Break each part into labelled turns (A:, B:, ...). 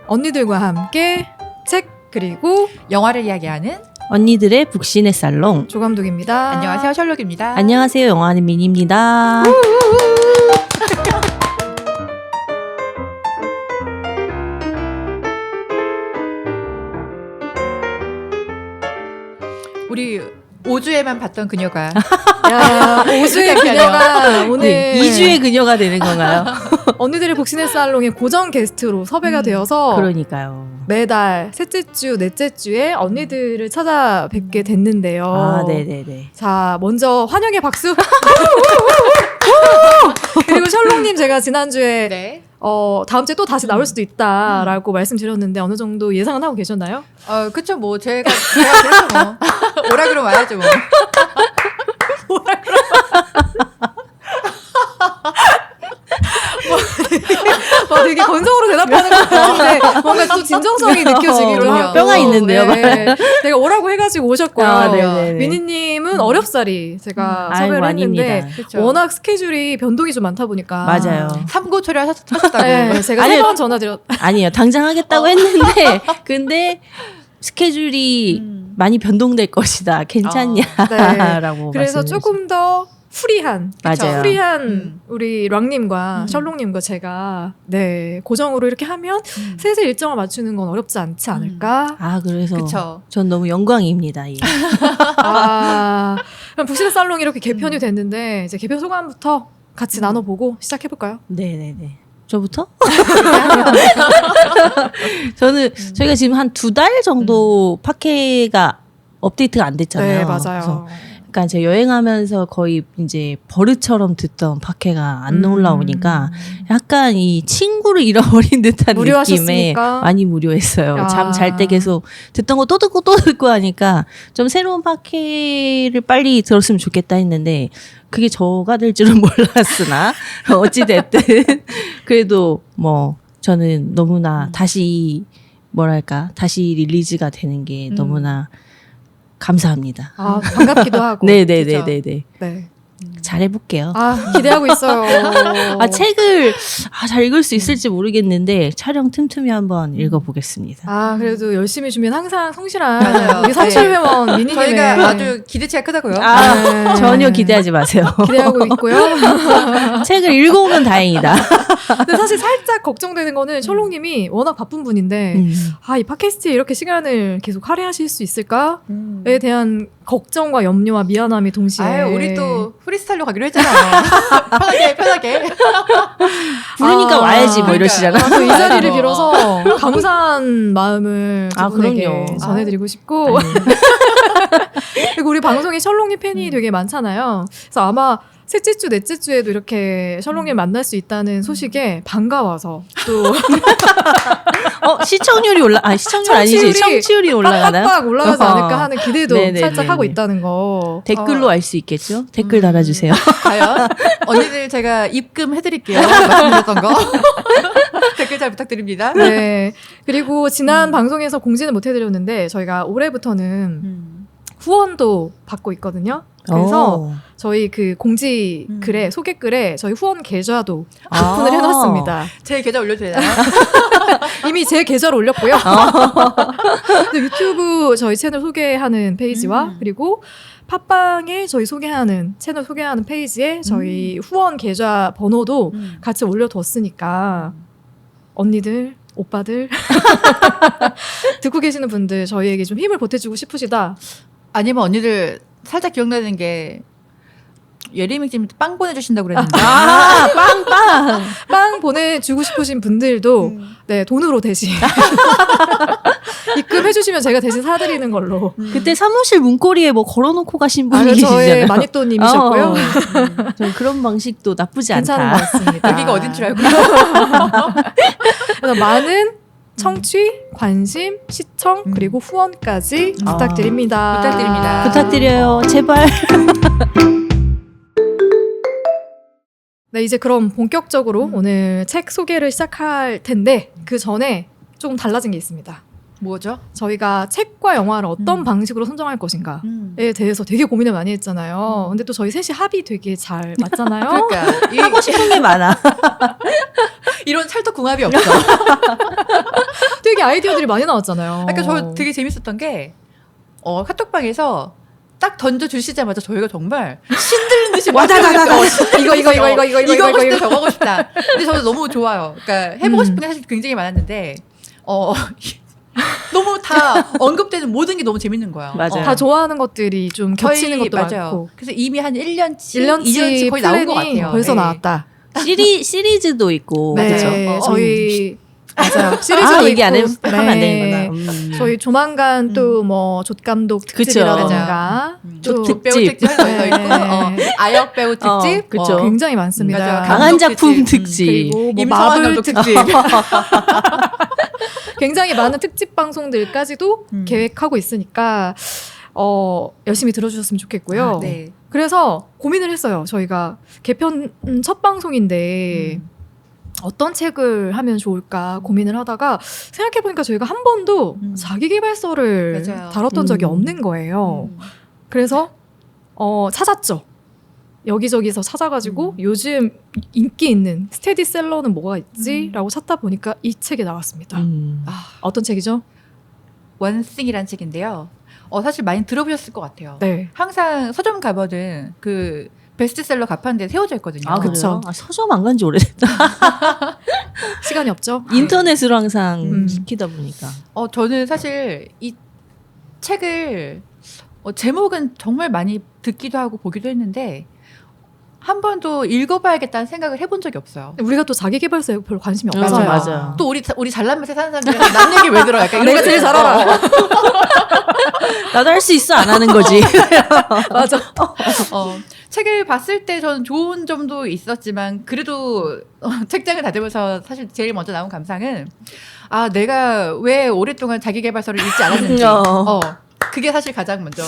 A: 언니들과 함께 책 그리고
B: 영화를 이야기하는
C: 언니들의 북신의 살롱.
A: 조감독입니다.
B: 안녕하세요, 셜록입니다.
C: 안녕하세요, 영화는 민입니다.
B: 우리 5주에만 봤던 그녀가
A: 야, 5주의 그녀가 오늘
C: 2주의 그녀가 되는 건가요?
A: 언니들의 복신의 살롱의 고정 게스트로 섭외가 되어서
C: 그러니까요.
A: 매달 셋째 주, 넷째 주에 언니들을 찾아뵙게 됐는데요.
C: 아, 네네네.
A: 자, 먼저 환영의 박수. 그리고 셜록님 제가 지난주에
B: 네.
A: 다음 주에 또 다시 나올 수도 있다라고 말씀드렸는데 어느 정도 예상은 하고 계셨나요?
B: 그쵸, 뭐 제가 그래서 뭐 오라 그러면 와야죠 뭐.
A: 되게 건성으로 대답하는 것 같은데 뭔가 또 진정성이 느껴지기도
B: 그럼요.
A: 하고
C: 뼈가 있는데요.
A: 네. 제가 오라고 해가지고 오셨고요.
C: 아, 네네네.
A: 미니님은 어렵사리 제가
C: 아이고,
A: 섭외를 했는데
C: 아닙니다.
B: 그쵸.
A: 워낙 스케줄이 변동이 좀 많다 보니까
C: 맞아요.
B: 삼고 처리하셨다고.
A: 네, 제가
C: 아니요.
A: 3번 전화드렸.
C: 아니요, 당장 하겠다고 했는데, 근데 스케줄이 많이 변동될 것이다. 괜찮냐?
A: 네.
C: 라고.
A: 그래서
C: 말씀해
A: 조금 더 프리한,
C: 맞아요.
A: 프리한 우리 랑님과 셜록님과 제가 네 고정으로 이렇게 하면 셋의 일정을 맞추는 건 어렵지 않지 않을까?
C: 아, 그래서
B: 그쵸.
C: 전 너무 영광입니다. 예.
A: 그럼 부시드 살롱이 이렇게 개편이 됐는데 이제 개편 소감부터 같이 나눠보고 시작해볼까요?
C: 네네네. 저부터? 저희가 지금 한 2달 정도 팟캐가 업데이트가 안 됐잖아요.
A: 네,
C: 그래서
A: 맞아요.
C: 그러니까 제가 여행하면서 거의 이제 버릇처럼 듣던 팟캐가 안 올라오니까 약간 이 친구를 잃어버린 듯한 느낌에
A: 무료하셨습니까?
C: 많이 무료했어요.
A: 아.
C: 잠 잘 때 계속 듣던 거 또 듣고 하니까 좀 새로운 팟캐를 빨리 들었으면 좋겠다 했는데 그게 저가 될 줄은 몰랐으나 어찌됐든 그래도 뭐 저는 너무나 다시 뭐랄까 다시 릴리즈가 되는 게 너무나 감사합니다.
A: 반갑기도 하고.
C: 네네네네네.
A: 네.
C: 잘해볼게요.
A: 기대하고 있어요.
C: 책을 잘 읽을 수 있을지 모르겠는데 촬영 틈틈이 한번 읽어보겠습니다.
A: 그래도 열심히 준비는 항상 성실한
B: 맞아요.
A: 우리 상실회원 미니님의
B: 저희가 아주 기대치가 크다고요.
A: 네.
C: 전혀 기대하지 마세요.
A: 기대하고 있고요.
C: 책을 읽어오면 다행이다.
A: 근데 사실 살짝 걱정되는 거는 셜록님이 워낙 바쁜 분인데 이 팟캐스트에 이렇게 시간을 계속 할애하실 수 있을까에 대한 걱정과 염려와 미안함이 동시에
B: 아유, 우리 또 프리스타일로 가기로 했잖아요. 편하게.
C: 부르니까 와야지 뭐 이러시잖아.
A: 또 이 자리를 빌어서 감사한 마음을 두 분에게
C: 그럼요.
A: 전해드리고 싶고 그리고 우리 방송에 셜록님 팬이 되게 많잖아요. 그래서 아마 셋째 주, 넷째 주에도 이렇게 셜록님 만날 수 있다는 소식에 반가워서 또
C: 시청률이 시청률 아니지. 청취율이 올라가나요?
A: 빡빡 올라가지 않을까 하는 기대도
C: 네네네네.
A: 살짝 하고 있다는 거.
C: 댓글로 알 수 있겠죠? 댓글 달아주세요.
B: 과연 언니들 제가 입금해드릴게요. 말씀드렸던 거. 댓글 잘 부탁드립니다.
A: 네. 그리고 지난 방송에서 공지는 못 해드렸는데 저희가 올해부터는 후원도 받고 있거든요. 그래서 저희 그 공지 글에 소개 글에 저희 후원 계좌도 오픈을 해놨습니다.
B: 제 계좌 올려도 되나요?
A: 이미 제 계좌를 올렸고요. 근데 유튜브 저희 채널 소개하는 페이지와 그리고 팟빵에 저희 소개하는 채널 소개하는 페이지에 저희 후원 계좌 번호도 같이 올려뒀으니까 언니들 오빠들 듣고 계시는 분들 저희에게 좀 힘을 보태주고 싶으시다.
B: 아니면 언니들 살짝 기억나는 게 예림이님 빵 보내주신다고 그랬는데
C: 빵빵.
A: 빵 보내주고 싶으신 분들도 네 돈으로 대신 입금해주시면 제가 대신 사드리는 걸로.
C: 그때 사무실 문고리에 뭐 걸어놓고 가신 분이
A: 저의
C: 계시잖아요.
A: 마니또님이셨고요.
C: 전 그런 방식도 나쁘지
A: 괜찮은 것
C: 않다.
A: 같습니다.
B: 여기가 어딘 줄 알고.
A: 그래서 많은 청취, 관심, 시청 그리고 후원까지 부탁드립니다.
B: 부탁드립니다.
C: 부탁드려요. 제발.
A: 네, 이제 그럼 본격적으로 오늘 책 소개를 시작할 텐데 그 전에 조금 달라진 게 있습니다.
B: 뭐죠?
A: 저희가 책과 영화를 어떤 방식으로 선정할 것인가에 대해서 되게 고민을 많이 했잖아요. 근데 또 저희 셋이 합이 되게 잘 맞잖아요.
B: 그러니까
C: 하고 싶은 게 많아.
B: 이런 찰떡궁합이 없어.
A: 되게 아이디어들이 많이 나왔잖아요.
B: 그러니까 저 되게 재밌었던 게 카톡방에서 딱 던져주시자마자 저희가 정말 신들린 듯이
A: 와다다다다 이거
B: 이거 하고 싶다 저거 하고 싶다. 근데 저도 너무 좋아요. 그러니까 해보고 싶은 게 사실 굉장히 많았는데 너무 다 언급되는 모든 게 너무 재밌는 거야.
C: 맞아요.
A: 다 좋아하는 것들이 좀 겹치는 것도
B: 맞아요.
A: 많고.
B: 그래서 이미 한 1년치,
A: 1년치
B: 거의 나온 것
A: 플랜이
B: 같아요.
A: 벌써
B: 네.
A: 나왔다.
C: 시리즈도 있고.
A: 네,
C: 그렇죠?
A: 저희 맞아요. 시리즈도
C: 얘기 안
A: 있고.
C: 하면 안
A: 네.
C: 되는구나.
A: 저희 조만간 또 뭐 조 감독
C: 그쵸.
A: 특집이라던가 또
C: 조
B: 배우
C: 특집.
B: 특집 하나 있고 아역 배우 특집,
C: 그쵸.
A: 굉장히 많습니다.
B: 맞아요.
C: 강한
B: 감독
C: 작품
B: 특집.
C: 특집.
A: 그리고 뭐
B: 임성환
A: 마블
B: 감독
A: 특집.
B: 특집.
A: 굉장히 많은 특집 방송들까지도 계획하고 있으니까 열심히 들어주셨으면 좋겠고요.
B: 아, 네.
A: 그래서 고민을 했어요. 저희가 개편 첫 방송인데 어떤 책을 하면 좋을까 고민을 하다가 생각해보니까 저희가 한 번도 자기계발서를
B: 맞아요.
A: 다뤘던 적이 없는 거예요. 그래서 찾았죠. 여기저기서 찾아가지고 요즘 인기 있는 스테디셀러는 뭐가 있지? 라고 찾다 보니까 이 책이 나왔습니다. 어떤 책이죠?
B: 원싱이라는 책인데요. 사실 많이 들어보셨을 것 같아요.
A: 네.
B: 항상 서점 가보든 그 베스트셀러 가판대에 세워져 있거든요.
C: 아,
A: 그쵸.
C: 그래요? 서점 안 간 지 오래됐다.
A: 시간이 없죠?
C: 인터넷으로 항상 시키다 보니까.
B: 저는 사실 이 책을 제목은 정말 많이 듣기도 하고 보기도 했는데 한 번도 읽어봐야겠다는 생각을 해본 적이 없어요.
A: 우리가 또 자기계발서에 별로 관심이
C: 맞아요.
A: 없잖아요.
C: 맞아요.
B: 또 우리 잘난 맛에 사는 사람들은 남 얘기 왜 들어? 약간
A: 내가 제일 잘 알아.
C: 나도 할 수 있어 안 하는 거지.
A: 맞아.
B: 책을 봤을 때 저는 좋은 점도 있었지만 그래도 책장을 닫으면서 사실 제일 먼저 나온 감상은 내가 왜 오랫동안 자기계발서를 읽지 않았는지 그게 사실 가장 먼저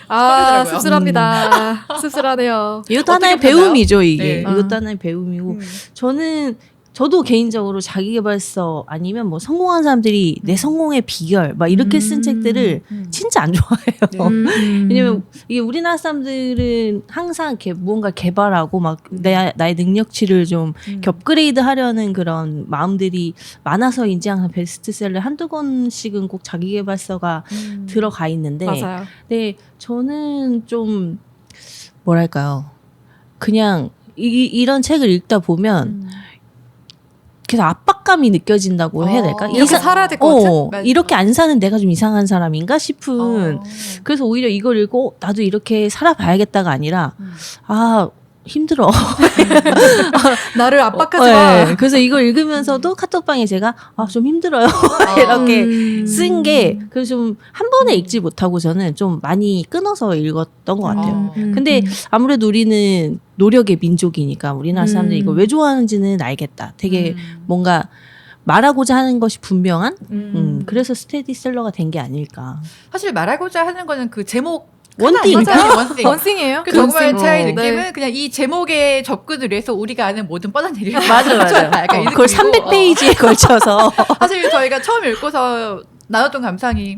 B: 떠오르더라고요.
A: 씁쓸합니다. 씁쓸하네요.
C: 이것도 하나의
B: 어떻게 보나요?
C: 배움이죠, 이게.
B: 네.
C: 이것도 하나의 배움이고. 저도 개인적으로 자기계발서 아니면 뭐 성공한 사람들이 내 성공의 비결 막 이렇게 쓴 책들을 진짜 안 좋아해요. 왜냐면 이게 우리나라 사람들은 항상 이렇게 무언가 개발하고 막 나의 능력치를 좀 업그레이드 하려는 그런 마음들이 많아서인지 항상 베스트셀러 한두 권씩은 꼭 자기계발서가 들어가 있는데
A: 맞아요.
C: 네, 저는 좀 뭐랄까요. 그냥 이런 책을 읽다 보면 그래서 압박감이 느껴진다고 해야 될까?
A: 이렇게 살아야 될 것 같은?
B: 맞아.
C: 이렇게 안 사는 내가 좀 이상한 사람인가 싶은. 그래서 오히려 이걸 읽고 나도 이렇게 살아봐야겠다가 아니라 힘들어.
A: 나를 압박하지 마.
C: 네. 그래서 이걸 읽으면서도 카톡방에 제가 좀 힘들어요. 이렇게 쓴 게 그래서 좀 한 번에 읽지 못하고 저는 좀 많이 끊어서 읽었던 것 같아요. 근데 아무래도 우리는 노력의 민족이니까 우리나라 사람들이 이걸 왜 좋아하는지는 알겠다. 되게 뭔가 말하고자 하는 것이 분명한 그래서 스테디셀러가 된 게 아닐까.
B: 사실 말하고자 하는 거는 그 제목
C: 원띵.
B: 원띵.
A: 원싱이에요?
B: 그 정말 제 느낌은
A: 네.
B: 그냥 이 제목에 접근을 해서 우리가 아는 모든 뻔한 얘기를
C: 맞아.
B: 약간 이
C: 그걸
B: 느낌이고,
C: 300페이지에 걸쳐서.
B: 사실 저희가 처음 읽고서 나눴던 감상이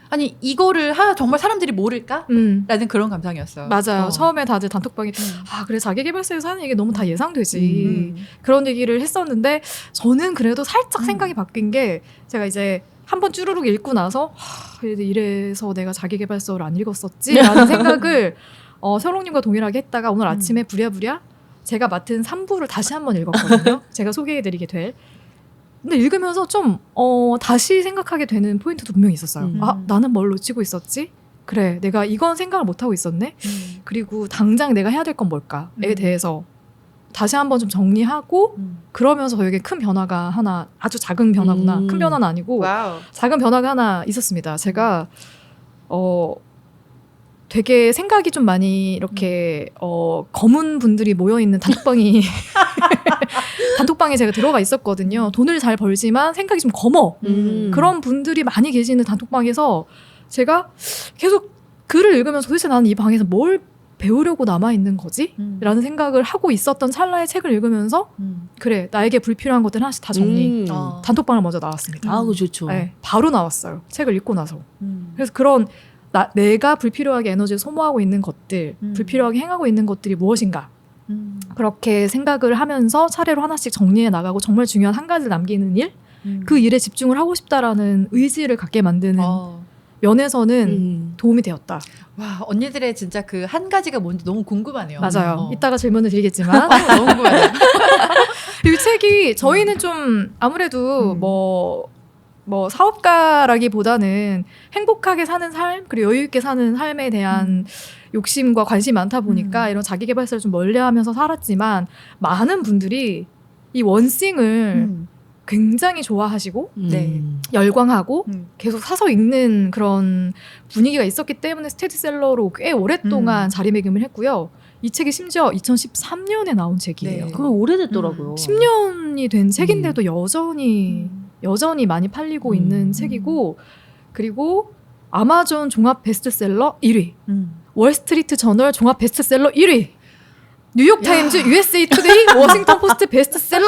B: 아니 이거를 정말 사람들이 모를까? 라는 그런 감상이었어요.
A: 맞아요. 처음에 다들 단톡방에 그래 자기계발서에서 하는 얘기 너무 다 예상되지. 그런 얘기를 했었는데 저는 그래도 살짝 생각이 바뀐 게 제가 이제 한번 쭈루룩 읽고 나서 이래서 내가 자기계발서를 안 읽었었지? 라는 생각을 서롱님과 동일하게 했다가 오늘 아침에 부랴부랴 제가 맡은 3부를 다시 한번 읽었거든요. 제가 소개해드리게 될. 근데 읽으면서 좀 다시 생각하게 되는 포인트도 분명히 있었어요. 나는 뭘 놓치고 있었지? 그래, 내가 이건 생각을 못하고 있었네? 그리고 당장 내가 해야 될 건 뭘까에 대해서 다시 한번 좀 정리하고 그러면서 저에게 큰 변화가 하나, 아주 작은 변화구나. 큰 변화는 아니고
B: 와우.
A: 작은 변화가 하나 있었습니다. 제가 되게 생각이 좀 많이 이렇게 검은 분들이 모여있는 단톡방이 단톡방에 제가 들어가 있었거든요. 돈을 잘 벌지만 생각이 좀 검어. 그런 분들이 많이 계시는 단톡방에서 제가 계속 글을 읽으면서 도대체 나는 이 방에서 뭘 배우려고 남아있는 거지? 라는 생각을 하고 있었던 찰나에 책을 읽으면서 그래 나에게 불필요한 것들 하나씩 다 정리 단톡방을 먼저 나왔습니다.
C: 그거 좋죠.
A: 네, 바로 나왔어요. 책을 읽고 나서. 그래서 그런 내가 불필요하게 에너지를 소모하고 있는 것들 불필요하게 행하고 있는 것들이 무엇인가 그렇게 생각을 하면서 차례로 하나씩 정리해 나가고 정말 중요한 한 가지를 남기는 일, 그 일에 집중을 하고 싶다라는 의지를 갖게 만드는 면에서는 도움이 되었다.
B: 와, 언니들의 진짜 그 한 가지가 뭔지 너무 궁금하네요.
A: 맞아요. 이따가 질문을 드리겠지만
B: 너무 궁금해요.
A: 이 책이 저희는 좀 아무래도 뭐 사업가라기보다는 행복하게 사는 삶 그리고 여유 있게 사는 삶에 대한 욕심과 관심이 많다 보니까 이런 자기계발서를 좀 멀리하면서 살았지만 많은 분들이 이 원싱을 굉장히 좋아하시고 열광하고 계속 사서 읽는 그런 분위기가 있었기 때문에 스테디셀러로 꽤 오랫동안 자리매김을 했고요. 이 책이 심지어 2013년에 나온 책이에요.
B: 네.
C: 그럼 오래됐더라고요.
A: 10년이 된 책인데도 여전히 많이 팔리고 있는 책이고, 그리고 아마존 종합 베스트셀러 1위, 월스트리트 저널 종합 베스트셀러 1위, 뉴욕타임즈, USA 투데이, 워싱턴 포스트 베스트셀러.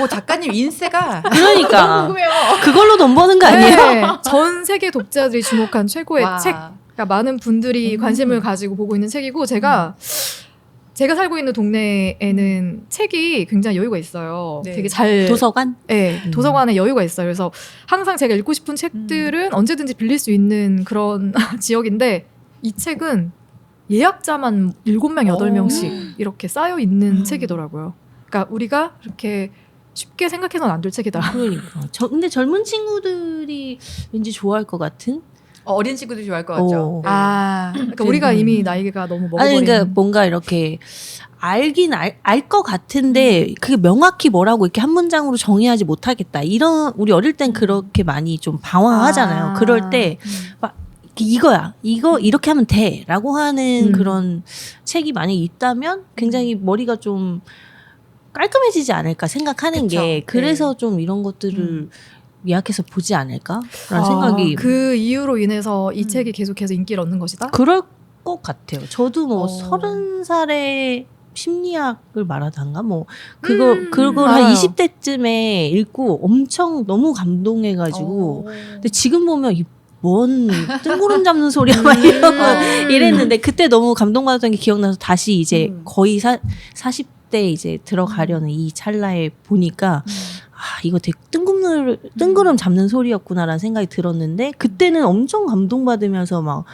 B: 작가님 인세가
C: 그러니까
B: 너무 궁금해요.
C: 그걸로 돈 버는 거 아니에요?
A: 네, 전 세계 독자들이 주목한 최고의
B: 와.
A: 책. 그러니까 많은 분들이 관심을 가지고 보고 있는 책이고, 제가 살고 있는 동네에는 책이 굉장히 여유가 있어요.
B: 네.
A: 되게 잘
C: 도서관?
A: 네, 도서관에 여유가 있어요. 그래서 항상 제가 읽고 싶은 책들은 언제든지 빌릴 수 있는 그런 지역인데, 이 책은 예약자만 7명, 8명씩 이렇게 쌓여 있는 책이더라고요. 그러니까 우리가 그렇게 쉽게 생각해서는 안 될 책이다.
C: 그러니까. 근데 젊은 친구들이 왠지 좋아할 것 같은?
B: 어린 친구들이 좋아할 것 같죠. 네.
A: 그러니까 우리가 이미 나이가 너무 먹어버린.
C: 아니, 그러니까 뭔가 이렇게 알긴 알 것 같은데 그게 명확히 뭐라고 이렇게 한 문장으로 정의하지 못하겠다. 이런 우리 어릴 땐 그렇게 많이 좀 방황하잖아요. 그럴 때 막 이거야. 이거 이렇게 하면 돼라고 하는 그런 책이 많이 있다면 굉장히 머리가 좀 깔끔해지지 않을까 생각하는
B: 그쵸.
C: 게 그래서 좀 이런 것들을 예약해서 보지 않을까라는 생각이
A: 그 이유로 인해서 이 책이 계속해서 인기를 얻는 것이다?
C: 그럴 것 같아요. 저도 뭐 30살에 심리학을 말하던가 뭐 그걸 한
A: 알아요.
C: 20대쯤에 읽고 엄청 너무 감동해가지고 근데 지금 보면 뭔 뜬구름 잡는 소리야 막 이랬는데 그때 너무 감동받았던 게 기억나서 다시 이제 거의 40대 이제 들어가려는 이 찰나에 보니까 이거 되게 뜬구름 잡는 소리였구나라는 생각이 들었는데 그때는 엄청 감동받으면서 막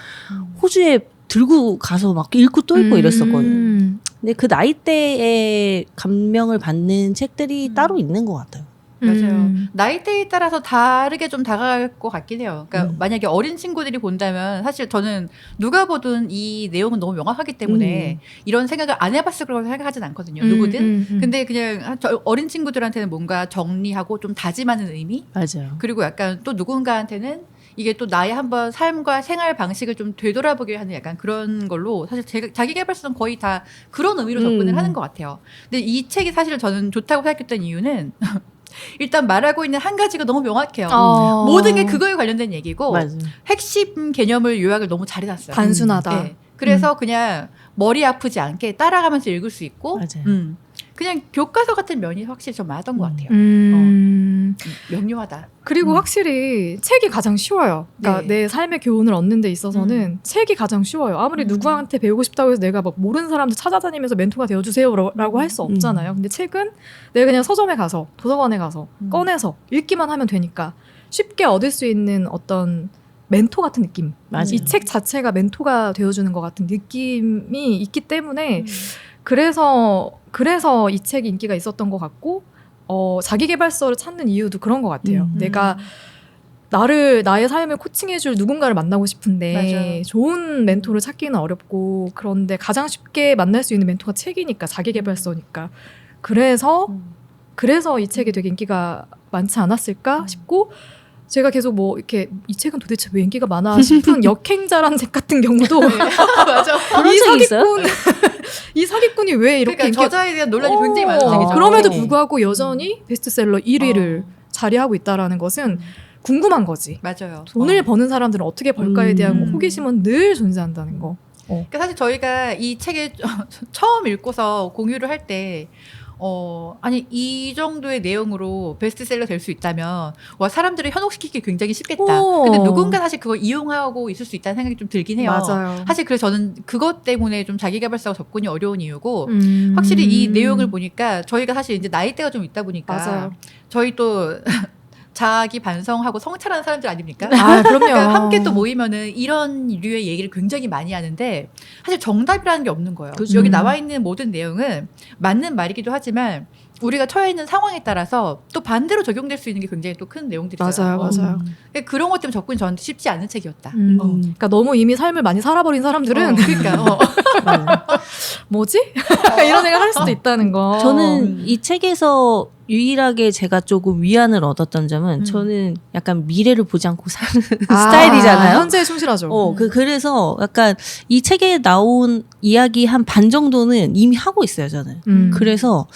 C: 호주에 들고 가서 막 읽고 또 읽고 이랬었거든요. 근데 그 나이대에 감명을 받는 책들이 따로 있는 것 같아요.
B: 맞아요. 나이대에 따라서 다르게 좀 다가갈 것 같긴 해요. 그러니까 만약에 어린 친구들이 본다면 사실 저는 누가 보든 이 내용은 너무 명확하기 때문에 이런 생각을 안 해봤을 거라고 생각하진 않거든요. 누구든. 근데 그냥 어린 친구들한테는 뭔가 정리하고 좀 다짐하는 의미?
C: 맞아요.
B: 그리고 약간 또 누군가한테는 이게 또 나의 한번 삶과 생활 방식을 좀 되돌아보게 하는 약간 그런 걸로 사실 자기계발서는 거의 다 그런 의미로 접근을 하는 것 같아요. 근데 이 책이 사실 저는 좋다고 생각했던 이유는 일단 말하고 있는 한 가지가 너무 명확해요. 모든 게 그거에 관련된 얘기고
C: 맞아요.
B: 핵심 개념을 요약을 너무 잘 해놨어요.
A: 단순하다.
B: 네. 그래서 그냥 머리 아프지 않게 따라가면서 읽을 수 있고
C: 맞아요.
B: 그냥 교과서 같은 면이 확실히 좀 많았던 것 같아요. 명료하다.
A: 그리고 확실히 책이 가장 쉬워요. 그러니까
B: 네.
A: 내 삶의 교훈을 얻는 데 있어서는 책이 가장 쉬워요. 아무리 누구한테 배우고 싶다고 해서 내가 막 모르는 사람들 찾아다니면서 멘토가 되어주세요라고 할 수 없잖아요. 근데 책은 내가 그냥 서점에 가서 도서관에 가서 꺼내서 읽기만 하면 되니까 쉽게 얻을 수 있는 어떤 멘토 같은 느낌.
C: 맞아요.
A: 이 책 자체가 멘토가 되어주는 것 같은 느낌이 있기 때문에 그래서 이 책이 인기가 있었던 것 같고 자기계발서를 찾는 이유도 그런 것 같아요. 내가 나의 삶을 코칭해줄 누군가를 만나고 싶은데
B: 맞아요.
A: 좋은 멘토를 찾기는 어렵고 그런데 가장 쉽게 만날 수 있는 멘토가 책이니까 자기계발서니까 그래서 이 책이 되게 인기가 많지 않았을까 싶고 제가 계속 뭐 이렇게 이 책은 도대체 왜 인기가 많아 싶은 역행자라는 책 같은 경우도
B: 맞아.
C: 그런 책 있어요?
A: 이 사기꾼이 왜 이렇게
B: 그러니까 저자에 대한 논란이 굉장히 많은 책이죠.
A: 그럼에도 불구하고 여전히 베스트셀러 1위를 자리하고 있다라는 것은 궁금한 거지.
B: 맞아요.
A: 돈을 버는 사람들은 어떻게 벌까에 대한 호기심은 늘 존재한다는 거.
B: 그러니까 사실 저희가 이 책을 처음 읽고서 공유를 할 때 아니 이 정도의 내용으로 베스트셀러 될 수 있다면 와 사람들을 현혹시키기 굉장히 쉽겠다.
A: 오.
B: 근데 누군가 사실 그걸 이용하고 있을 수 있다는 생각이 좀 들긴 해요.
A: 맞아요.
B: 사실 그래서 저는 그것 때문에 좀 자기계발서가 접근이 어려운 이유고 확실히 이 내용을 보니까 저희가 사실 이제 나이대가 좀 있다 보니까
A: 맞아요.
B: 저희 또 자기 반성하고 성찰하는 사람들 아닙니까?
A: 아, 그럼요.
B: 그러니까 함께 또 모이면은 이런 류의 얘기를 굉장히 많이 하는데 사실 정답이라는 게 없는 거예요.
C: 그죠.
B: 여기 나와 있는 모든 내용은 맞는 말이기도 하지만 우리가 처해 있는 상황에 따라서 또 반대로 적용될 수 있는 게 굉장히 또 큰 내용들이잖아요.
A: 맞아요.
B: 그러니까 그런 것 때문에 접근이 저한테 쉽지 않은 책이었다.
A: 그러니까 너무 이미 삶을 많이 살아버린 사람들은
B: 그러니까
A: 뭐지? 이런 생각 할 수도 있다는 거.
C: 저는 이 책에서 유일하게 제가 조금 위안을 얻었던 점은 저는 약간 미래를 보지 않고 사는 스타일이잖아요.
A: 현재에 충실하죠.
C: 그래서 약간 이 책에 나온 이야기 한 반 정도는 이미 하고 있어요, 저는. 그래서,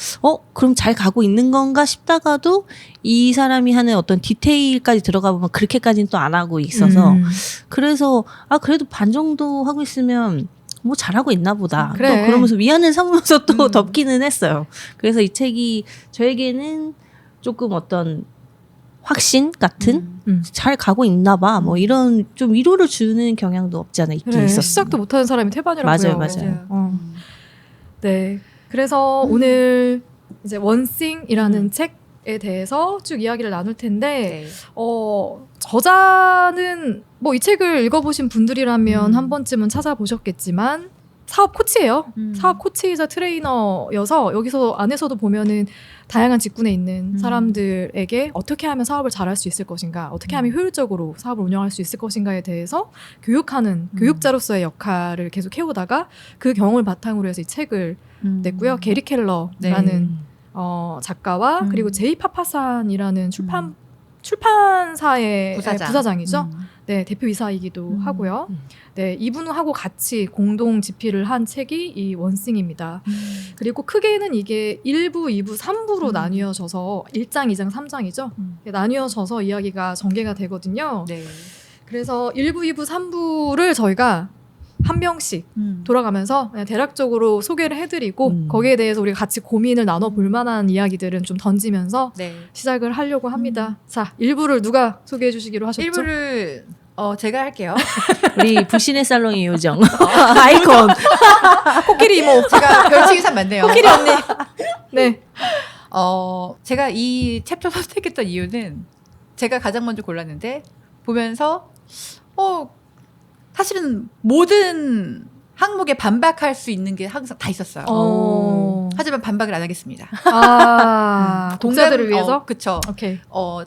C: 그럼 잘 가고 있는 건가 싶다가도 이 사람이 하는 어떤 디테일까지 들어가 보면 그렇게까지는 또 안 하고 있어서. 그래서, 그래도 반 정도 하고 있으면 뭐 잘하고 있나 보다.
A: 그래.
C: 또 그러면서 위안을 삼으면서 또 덮기는 했어요. 그래서 이 책이 저에게는 조금 어떤 확신 같은 잘 가고 있나 봐. 뭐 이런 좀 위로를 주는 경향도 없지 않아 있긴
A: 그래,
C: 있었어요.
A: 시작도 못하는 사람이 태반이라고요.
C: 맞아요.
A: 네. 그래서 오늘 이제 원싱이라는 책에 대해서 쭉 이야기를 나눌 텐데,
B: 네.
A: 저자는 뭐 이 책을 읽어보신 분들이라면 한 번쯤은 찾아보셨겠지만 사업 코치예요. 사업 코치이자 트레이너여서 여기서 안에서도 보면은 다양한 직군에 있는 사람들에게 어떻게 하면 사업을 잘할 수 있을 것인가, 어떻게 하면 효율적으로 사업을 운영할 수 있을 것인가에 대해서 교육하는 교육자로서의 역할을 계속 해오다가 그 경험을 바탕으로 해서 이 책을 냈고요. 게리 켈러라는 작가와 그리고 제이 파파산이라는 출판사의 부사장이죠. 네, 대표이사이기도 하고요. 네, 이분하고 같이 공동 집필을 한 책이 이 원싱입니다. 그리고 크게는 이게 1부, 2부, 3부로 나뉘어져서 1장, 2장, 3장이죠. 나뉘어져서 이야기가 전개가 되거든요.
B: 네.
A: 그래서 1부, 2부, 3부를 저희가 한 명씩 돌아가면서 그냥 대략적으로 소개를 해드리고 거기에 대해서 우리가 같이 고민을 나눠볼 만한 이야기들은 좀 던지면서
B: 네.
A: 시작을 하려고 합니다. 자, 1부를 누가 소개해 주시기로 하셨죠?
B: 1부를 제가 할게요.
C: 우리 부신의 살롱의 요정 아이콘
A: 코끼리 이모.
B: 제가 별칭이 참 많네요.
A: 코끼리 언니. 네.
B: 제가 이 챕터 선택했던 이유는 제가 가장 먼저 골랐는데 보면서 사실은 모든 항목에 반박할 수 있는 게 항상 다 있었어요. 하지만 반박을 안 하겠습니다.
A: 독자들을 위해서?
B: 그쵸.
A: 오케이.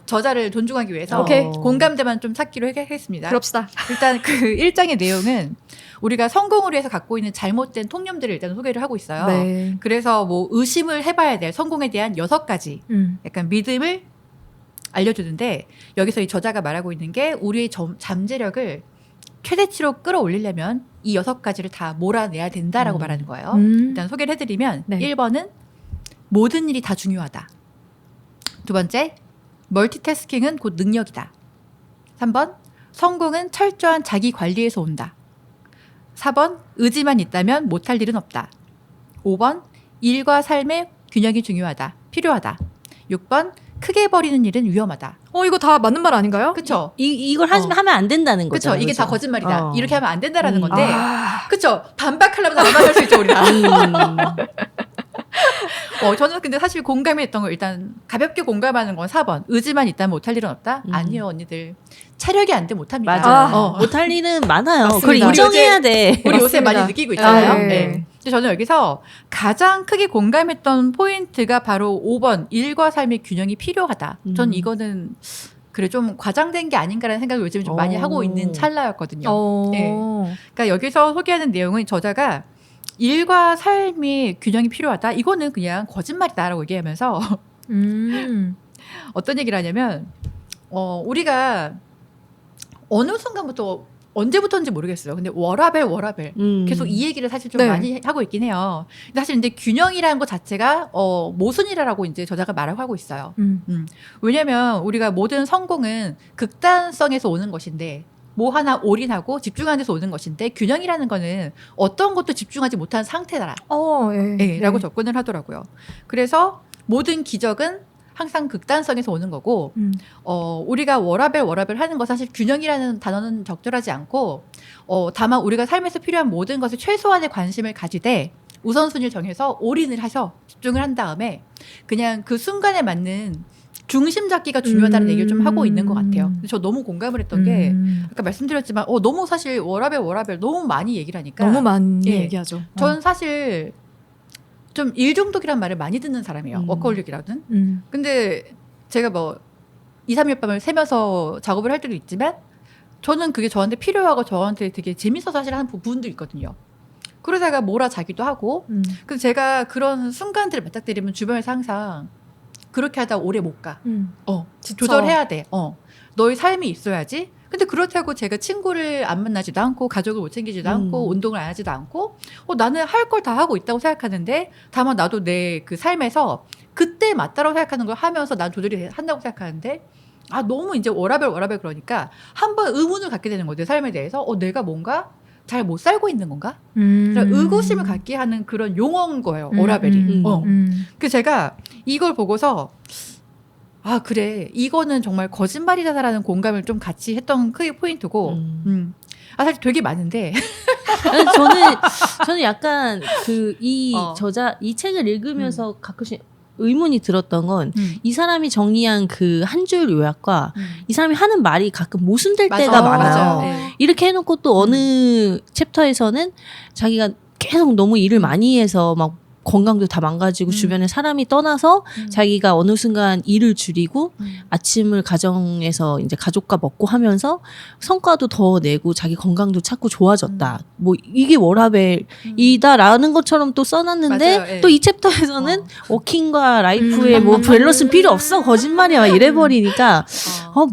B: 저자를 존중하기 위해서
A: 오케이.
B: 공감대만 좀 찾기로 하겠습니다.
A: 그럽시다.
B: 일단 그 1장의 내용은 우리가 성공을 위해서 갖고 있는 잘못된 통념들을 일단 소개를 하고 있어요.
A: 네.
B: 그래서 뭐 의심을 해봐야 될 성공에 대한 6가지 약간 믿음을 알려주는데 여기서 이 저자가 말하고 있는 게 우리의 잠재력을 최대치로 끌어올리려면 이 6가지를 다 몰아내야 된다라고 말하는 거예요. 일단 소개를 해드리면
A: 네.
B: 1번은 모든 일이 다 중요하다. 2번째, 멀티태스킹은 곧 능력이다. 3번, 성공은 철저한 자기 관리에서 온다. 4번, 의지만 있다면 못할 일은 없다. 5번, 일과 삶의 균형이 중요하다. 필요하다. 6번, 크게 버리는 일은 위험하다.
A: 이거 다 맞는 말 아닌가요?
B: 그쵸?
C: 이걸 하면 안 된다는 거죠.
B: 그쵸? 이게 다 거짓말이다. 이렇게 하면 안 된다라는 건데.
A: 아.
B: 그쵸? 반박하려면 반박할 수 있죠, 우리가. 저는 근데 사실 공감이 했던 거 일단 가볍게 공감하는 건 4번. 의지만 있다면 못할 일은 없다? 아니요, 언니들. 체력이 안 돼 못합니다.
C: 맞아. 못할 일은 많아요.
A: 맞습니다.
C: 그걸 인정해야 돼.
B: 우리 요새
A: 맞습니다.
B: 많이 느끼고 있잖아요.
A: 네.
B: 네. 근데 저는 여기서 가장 크게 공감했던 포인트가 바로 5번 일과 삶의 균형이 필요하다. 전 이거는 그래 좀 과장된 게 아닌가라는 생각을 요즘 좀 많이 하고 있는 찰나였거든요. 네. 그러니까 여기서 소개하는 내용은 저자가 일과 삶의 균형이 필요하다. 이거는 그냥 거짓말이다라고 얘기하면서 어떤 얘기를 하냐면 우리가 어느 순간부터 언제부터인지 모르겠어요. 근데 워라벨 계속 이 얘기를 사실 좀
A: 네.
B: 많이 하고 있긴 해요. 근데 사실 이제 균형이라는 것 자체가 모순이라고 이제 저자가 말을 하고 있어요. 왜냐하면 우리가 모든 성공은 극단성에서 오는 것인데 뭐 하나 올인하고 집중하는 데서 오는 것인데 균형이라는 거는 어떤 것도 집중하지 못한 상태다.
A: 예.
B: 라고 접근을 하더라고요. 그래서 모든 기적은 항상 극단성에서 오는 거고 우리가 워라벨 하는 거 사실 균형이라는 단어는 적절하지 않고 다만 우리가 삶에서 필요한 모든 것에 최소한의 관심을 가지되 우선순위를 정해서 올인을 하셔 집중을 한 다음에 그냥 그 순간에 맞는 중심 잡기가 중요하다는 얘기를 좀 하고 있는 것 같아요. 근데 저 너무 공감을 했던 게 아까 말씀드렸지만 너무 사실 워라벨 너무 많이 얘기를 하니까
A: 너무 많이
B: 예.
A: 얘기하죠.
B: 전 사실 좀 일중독이란 말을 많이 듣는 사람이에요. 워커홀릭이라든. 근데 제가 뭐 2, 3일 밤을 새면서 작업을 할 때도 있지만 저는 그게 저한테 필요하고 저한테 되게 재밌어서 사실 하는 부분도 있거든요. 그러다가 몰아자기도 하고 그래서 제가 그런 순간들을 맞닥뜨리면 주변에서 항상 그렇게 하다 오래 못 가. 조절해야 돼. 너의 삶이 있어야지. 근데 그렇다고 제가 친구를 안 만나지도 않고 가족을 못 챙기지도 않고 운동을 안 하지도 않고 나는 할 걸 다 하고 있다고 생각하는데 다만 나도 내 그 삶에서 그때 맞다라고 생각하는 걸 하면서 난 조절이 한다고 생각하는데 너무 이제 워라벨 그러니까 한번 의문을 갖게 되는 거예요. 내 삶에 대해서 내가 뭔가 잘 못 살고 있는 건가? 의구심을 갖게 하는 그런 용어인 거예요. 워라벨이. 그래서 제가 이걸 보고서 그래 이거는 정말 거짓말이다라는 공감을 좀 같이 했던 크게 포인트고 사실 되게 많은데
C: 저는 약간 이 책을 읽으면서 가끔씩 의문이 들었던 건 이 사람이 정리한 그 한 줄 요약과 이 사람이 하는 말이 가끔 모순될 때가 많아요.
B: 네.
C: 이렇게 해놓고 또 어느 챕터에서는 자기가 계속 너무 일을 많이 해서 막 건강도 다 망가지고 주변에 사람이 떠나서 자기가 어느 순간 일을 줄이고 아침을 가정에서 이제 가족과 먹고 하면서 성과도 더 내고 자기 건강도 찾고 좋아졌다. 뭐 이게 워라벨이다라는 것처럼 또 써놨는데
B: 맞아요. 예.
C: 또 이 챕터에서는 워킹과 라이프의 뭐 밸런스는 필요 없어 거짓말이야 막 이래버리니까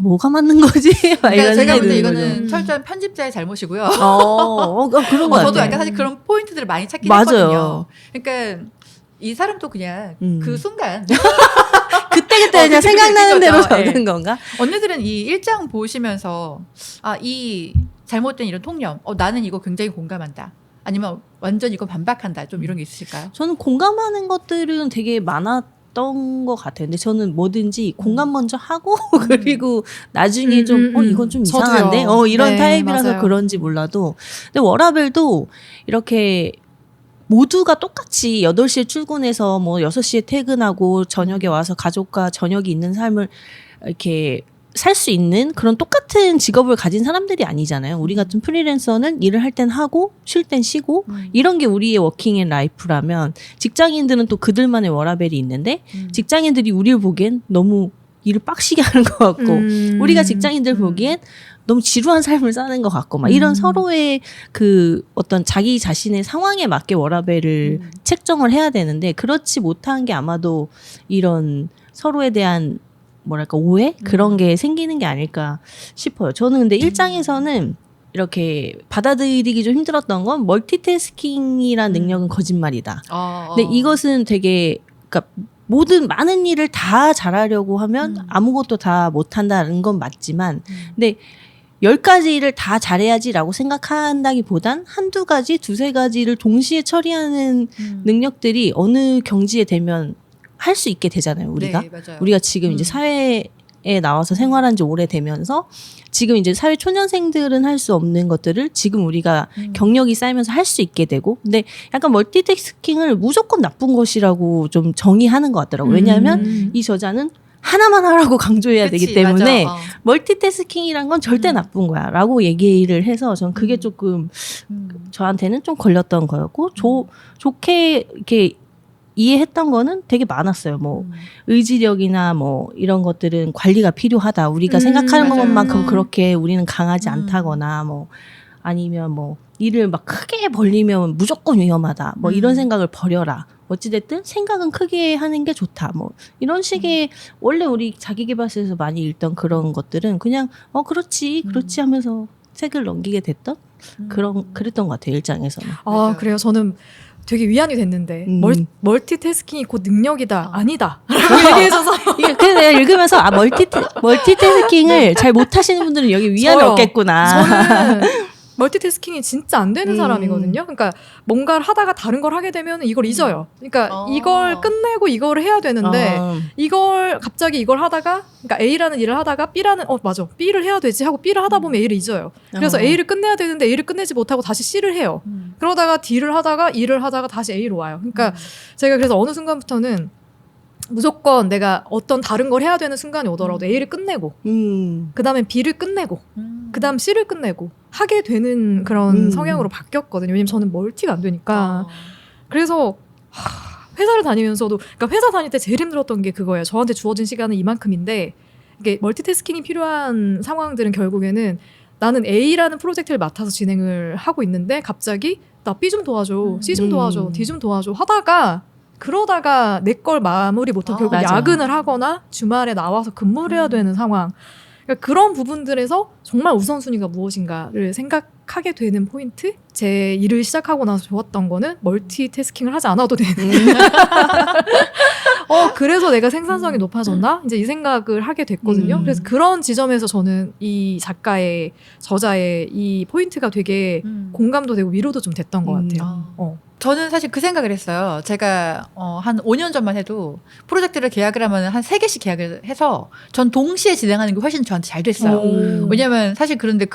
C: 뭐가 맞는 거지? 막
B: 그러니까
C: 이런
B: 제가 볼 때
C: 생각이
B: 이거는
C: 드는 거죠.
B: 철저한 편집자의 잘못이고요.
C: 그런 거
B: 저도
C: 같아요.
B: 약간 사실 그런 포인트들을 많이 찾긴
C: 맞아요.
B: 했거든요. 그러니까 이 사람도 그냥 그 순간
C: 그때 그냥
B: 그렇게
C: 생각나는
B: 느낀
C: 대로
B: 거죠.
C: 적은
B: 예.
C: 건가?
B: 언니들은 이 일장 보시면서 이 잘못된 이런 통념 나는 이거 굉장히 공감한다. 아니면 완전 이거 반박한다. 좀 이런 게 있으실까요?
C: 저는 공감하는 것들은 되게 많았던 것 같아요. 근데 저는 뭐든지 공감 먼저 하고 그리고 나중에 좀 이건 좀 이상한데
A: 저도요.
C: 이런
A: 네,
C: 타입이라서
A: 맞아요.
C: 그런지 몰라도 근데 워라벨도 이렇게 모두가 똑같이 8시에 출근해서 뭐 6시에 퇴근하고 저녁에 와서 가족과 저녁이 있는 삶을 이렇게 살 수 있는 그런 똑같은 직업을 가진 사람들이 아니잖아요. 우리 같은 프리랜서는 일을 할 땐 하고 쉴 땐 쉬고 이런 게 우리의 워킹 앤 라이프라면 직장인들은 또 그들만의 워라벨이 있는데 직장인들이 우리를 보기엔 너무 일을 빡시게 하는 것 같고 우리가 직장인들 보기엔 너무 지루한 삶을 사는 것 같고 막 이런 서로의 그 어떤 자기 자신의 상황에 맞게 워라벨을 책정을 해야 되는데 그렇지 못한 게 아마도 이런 서로에 대한 뭐랄까 오해 그런 게 생기는 게 아닐까 싶어요. 저는 근데 1장에서는 이렇게 받아들이기 좀 힘들었던 건 멀티태스킹이라는 능력은 거짓말이다. 근데 이것은 되게 그러니까 모든 많은 일을 다 잘하려고 하면 아무것도 다 못한다는 건 맞지만 근데 10가지를 다 잘해야지라고 생각한다기보단 한두 가지, 두세 가지를 동시에 처리하는 능력들이 어느 경지에 되면 할 수 있게 되잖아요, 우리가.
B: 네, 맞아요.
C: 우리가 지금 이제 사회에 나와서 생활한 지 오래되면서 지금 이제 사회 초년생들은 할 수 없는 것들을 지금 우리가 경력이 쌓이면서 할 수 있게 되고 근데 약간 멀티태스킹을 무조건 나쁜 것이라고 좀 정의하는 것 같더라고요. 왜냐하면 이 저자는 하나만 하라고 강조해야
B: 그치,
C: 되기 때문에
B: 맞아.
C: 멀티태스킹이란 건 절대 나쁜 거야 라고 얘기를 해서 전 그게 조금 저한테는 좀 걸렸던 거였고 좋게 이렇게 이해했던 거는 되게 많았어요. 뭐 의지력이나 뭐 이런 것들은 관리가 필요하다. 우리가 생각하는
B: 맞아요.
C: 것만큼 그렇게 우리는 강하지 않다거나 뭐 아니면 뭐 일을 막 크게 벌리면 무조건 위험하다. 뭐 이런 생각을 버려라. 어찌됐든 생각은 크게 하는 게 좋다. 뭐 이런 식의 원래 우리 자기계발서에서 많이 읽던 그런 것들은 그냥 그렇지 하면서 책을 넘기게 됐던 그랬던 것 같아요. 1장에서는.
A: 그래요. 저는 되게 위안이 됐는데 멀티태스킹이 곧 능력이다.
B: 어.
A: 아니다. 라고 얘기해줘서
C: 이게 그래서 내가 읽으면서 멀티태스킹을 잘 못하시는 분들은 여기 위안을
A: 저요.
C: 얻겠구나.
A: 저는 멀티태스킹이 진짜 안 되는 사람이거든요. 그러니까 뭔가를 하다가 다른 걸 하게 되면 이걸 잊어요. 그러니까 이걸 끝내고 이걸 해야 되는데 이걸 갑자기 이걸 하다가 그러니까 A라는 일을 하다가 B라는 맞아 B를 해야 되지 하고 B를 하다 보면 A를 잊어요. 그래서 A를 끝내야 되는데 A를 끝내지 못하고 다시 C를 해요. 그러다가 D를 하다가 E를 하다가 다시 A로 와요. 그러니까 제가 그래서 어느 순간부터는 무조건 내가 어떤 다른 걸 해야 되는 순간이 오더라도 A를 끝내고 그 다음에 B를 끝내고 그 다음 C를 끝내고 하게 되는 그런 성향으로 바뀌었거든요. 왜냐면 저는 멀티가 안 되니까. 그래서 회사를 다니면서도 그러니까 회사 다닐 때 제일 힘들었던 게 그거예요. 저한테 주어진 시간은 이만큼인데 이게 멀티태스킹이 필요한 상황들은 결국에는 나는 A라는 프로젝트를 맡아서 진행을 하고 있는데 갑자기 나 B 좀 도와줘, C 좀 도와줘, D 좀 도와줘 하다가 그러다가 내 걸 마무리 못하고 결국
C: 맞아.
A: 야근을 하거나 주말에 나와서 근무를 해야 되는 상황. 그러니까 그런 부분들에서 정말 우선순위가 무엇인가를 생각하게 되는 포인트? 제 일을 시작하고 나서 좋았던 거는 멀티태스킹을 하지 않아도 되는. 그래서 내가 생산성이 높아졌나? 이제 이 생각을 하게 됐거든요. 그래서 그런 지점에서 저는 이 작가의, 저자의 이 포인트가 되게 공감도 되고 위로도 좀 됐던 것 같아요.
B: 저는 사실 그 생각을 했어요. 제가 한 5년 전만 해도 프로젝트를 계약을 하면 한 3개씩 계약을 해서 전 동시에 진행하는 게 훨씬 저한테 잘 됐어요. 왜냐면 사실 그런데